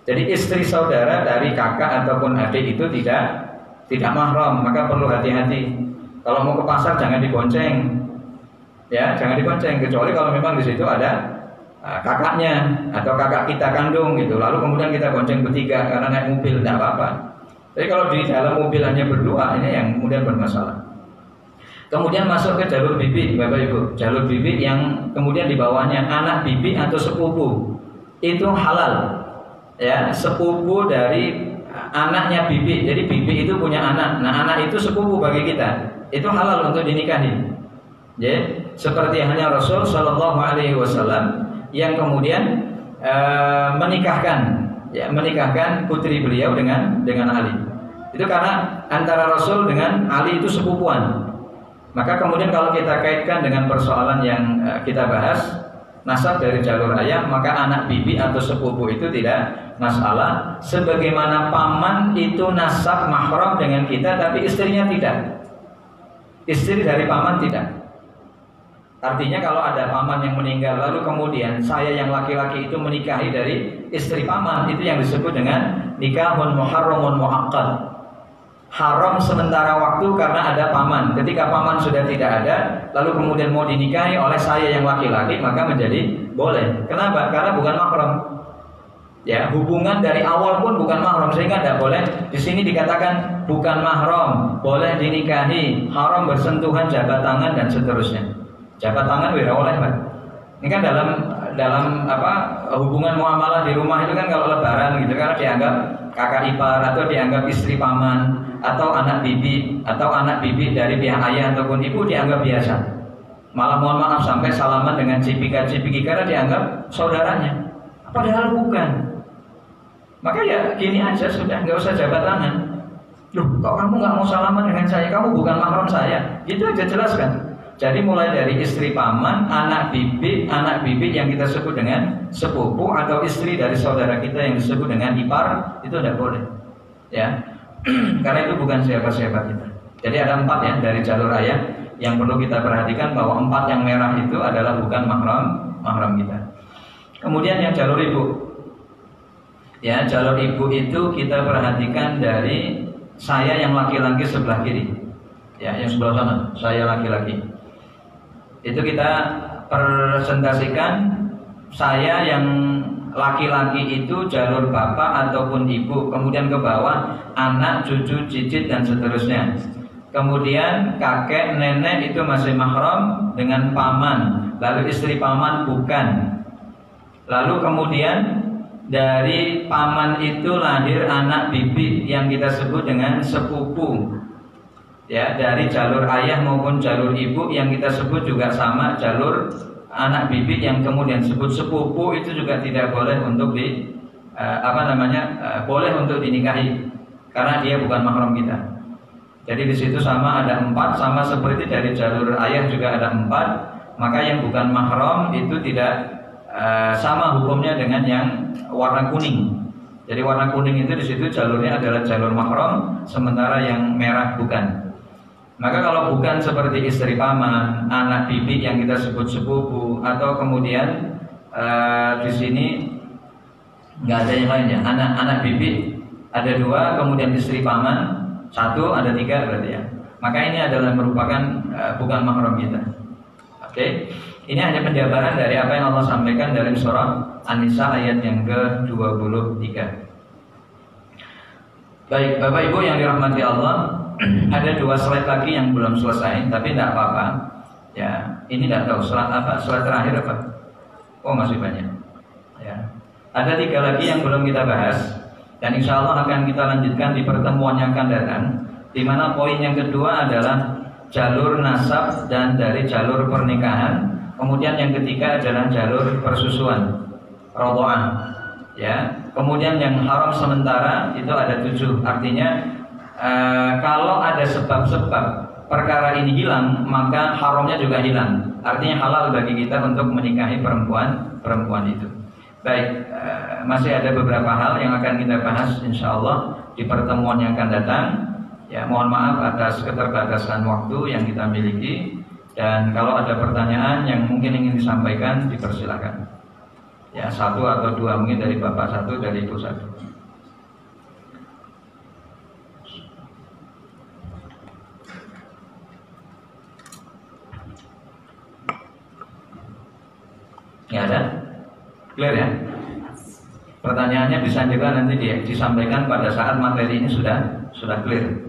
Jadi istri saudara dari kakak ataupun adik itu tidak mahram, maka perlu hati-hati. Kalau mau ke pasar jangan dibonceng. Ya, jangan dibonceng kecuali kalau memang di situ ada kakaknya atau kakak kita kandung gitu. Lalu kemudian kita bonceng bertiga karena naik mobil, tidak apa-apa. Tapi kalau di dalam mobil hanya berdua, ini yang kemudian bermasalah. Kemudian masuk ke jalur bibi, Bapak Ibu. Jalur bibi yang kemudian di bawahnya anak bibi atau sepupu. Itu halal. Ya, sepupu dari anaknya bibi. Jadi bibi itu punya anak. Nah, anak itu sepupu bagi kita. Itu halal untuk dinikahi. Ya, seperti halnya Rasul Shallallahu Alaihi Wasallam yang kemudian menikahkan putri beliau dengan Ali. Itu karena antara Rasul dengan Ali itu sepupuan. Maka kemudian kalau kita kaitkan dengan persoalan yang kita bahas, nasab dari jalur ayah, maka anak bibi atau sepupu itu tidak masalah. Sebagaimana paman itu nasab mahram dengan kita, tapi istrinya tidak. Istri dari paman tidak. Artinya kalau ada paman yang meninggal lalu kemudian saya yang laki-laki itu menikahi dari istri paman, itu yang disebut dengan nikahun muharramun muaqqad. Haram sementara waktu karena ada paman. Ketika paman sudah tidak ada lalu kemudian mau dinikahi oleh saya yang laki-laki, maka menjadi boleh. Kenapa? Karena bukan mahram. Ya, hubungan dari awal pun bukan mahram, sehingga tidak boleh. Di sini dikatakan bukan mahram, boleh dinikahi, haram bersentuhan jabat tangan dan seterusnya. Jabat tangan wira oleh, Pak. Ini kan dalam hubungan muamalah di rumah itu kan kalau lebaran gitu, karena dianggap kakak ipar atau dianggap istri paman atau anak bibi dari pihak ayah ataupun ibu dianggap biasa. Malah mohon maaf sampai salaman dengan cipika-cipiki karena dianggap saudaranya. Padahal bukan. Maka ya gini aja sudah, nggak usah jabat tangan. Loh, kok kamu nggak mau salaman dengan saya? Kamu bukan mahram saya. Itu aja jelaskan. Jadi mulai dari istri paman, anak bibi yang kita sebut dengan sepupu atau istri dari saudara kita yang disebut dengan ipar, itu tidak boleh. Ya, karena itu bukan siapa-siapa kita. Jadi ada 4 ya dari jalur ayah yang perlu kita perhatikan, bahwa 4 yang merah itu adalah bukan mahram kita. Kemudian yang jalur ibu. Ya, jalur ibu itu kita perhatikan dari saya yang laki-laki sebelah kiri. Ya, yang sebelah sana, saya laki-laki. Itu kita presentasikan saya yang laki-laki itu jalur bapak ataupun ibu, kemudian ke bawah anak, cucu, cicit dan seterusnya. Kemudian kakek, nenek itu masih mahram dengan paman, lalu istri paman bukan. Lalu kemudian dari paman itu lahir anak bibi yang kita sebut dengan sepupu. Ya, dari jalur ayah maupun jalur ibu yang kita sebut juga sama jalur anak bibi yang kemudian sebut sepupu, itu juga tidak boleh untuk boleh untuk dinikahi karena dia bukan mahram kita. Jadi di situ sama ada 4, sama seperti dari jalur ayah juga ada 4. Maka yang bukan mahram itu tidak sama hukumnya dengan yang warna kuning. Jadi warna kuning itu di situ jalurnya adalah jalur mahram, sementara yang merah bukan. Maka kalau bukan seperti istri paman, anak bibi yang kita sebut sepupu, atau kemudian di sini nggak ada yang lainnya, anak bibi ada 2, kemudian istri paman 1, ada 3 berarti ya. Maka ini adalah merupakan bukan mahram kita. Oke, ini hanya penjabaran dari apa yang Allah sampaikan dalam surah An-Nisa ayat yang ke-23. Baik, Bapak Ibu yang dirahmati Allah. Ada 2 slide lagi yang belum selesai, tapi tidak apa-apa. Ya, ini tidak tahu slide terakhir apa? Oh, masih banyak. Ya, ada 3 lagi yang belum kita bahas, dan insya Allah akan kita lanjutkan di pertemuan yang akan datang. Di mana poin yang kedua adalah jalur nasab dan dari jalur pernikahan. Kemudian yang ketiga adalah jalur persusuan, radha'ah. Ya, kemudian yang haram sementara itu ada 7. Artinya kalau ada sebab-sebab perkara ini hilang, maka haramnya juga hilang. Artinya halal bagi kita untuk menikahi perempuan itu. Baik, masih ada beberapa hal yang akan kita bahas insya Allah di pertemuan yang akan datang. Ya, mohon maaf atas keterbatasan waktu yang kita miliki. Dan kalau ada pertanyaan yang mungkin ingin disampaikan, dipersilakan. Ya, 1 atau 2 mungkin dari Bapak 1, dari Ibu 1. Ya ada? Clear ya? Pertanyaannya bisa juga nanti disampaikan pada saat materi ini sudah clear.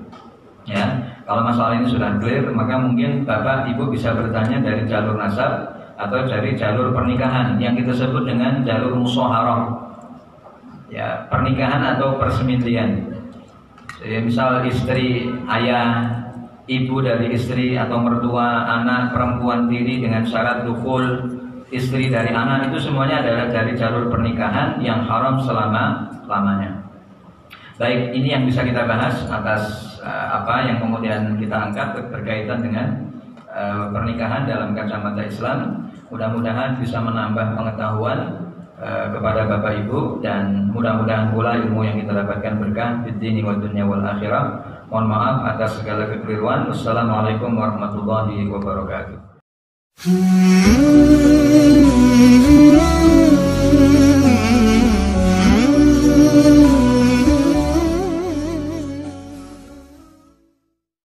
Ya, kalau masalah ini sudah clear, maka mungkin Bapak Ibu bisa bertanya dari jalur nasab atau dari jalur pernikahan yang kita sebut dengan jalur musyawarah. Ya, pernikahan atau perselisihan. Jadi misal istri, ayah, ibu dari istri atau mertua, anak perempuan tiri dengan syarat dukhul, istri dari anak, itu semuanya adalah dari jalur pernikahan yang haram selama-lamanya. Baik, ini yang bisa kita bahas atas apa yang kemudian kita angkat berkaitan dengan pernikahan dalam kacamata Islam. Mudah-mudahan bisa menambah pengetahuan kepada Bapak Ibu, dan mudah-mudahan pula ilmu yang kita dapatkan berkah di dini wa dunya wal akhirah. Mohon maaf atas segala kekeliruan. Wassalamualaikum warahmatullahi wabarakatuh. Hmm.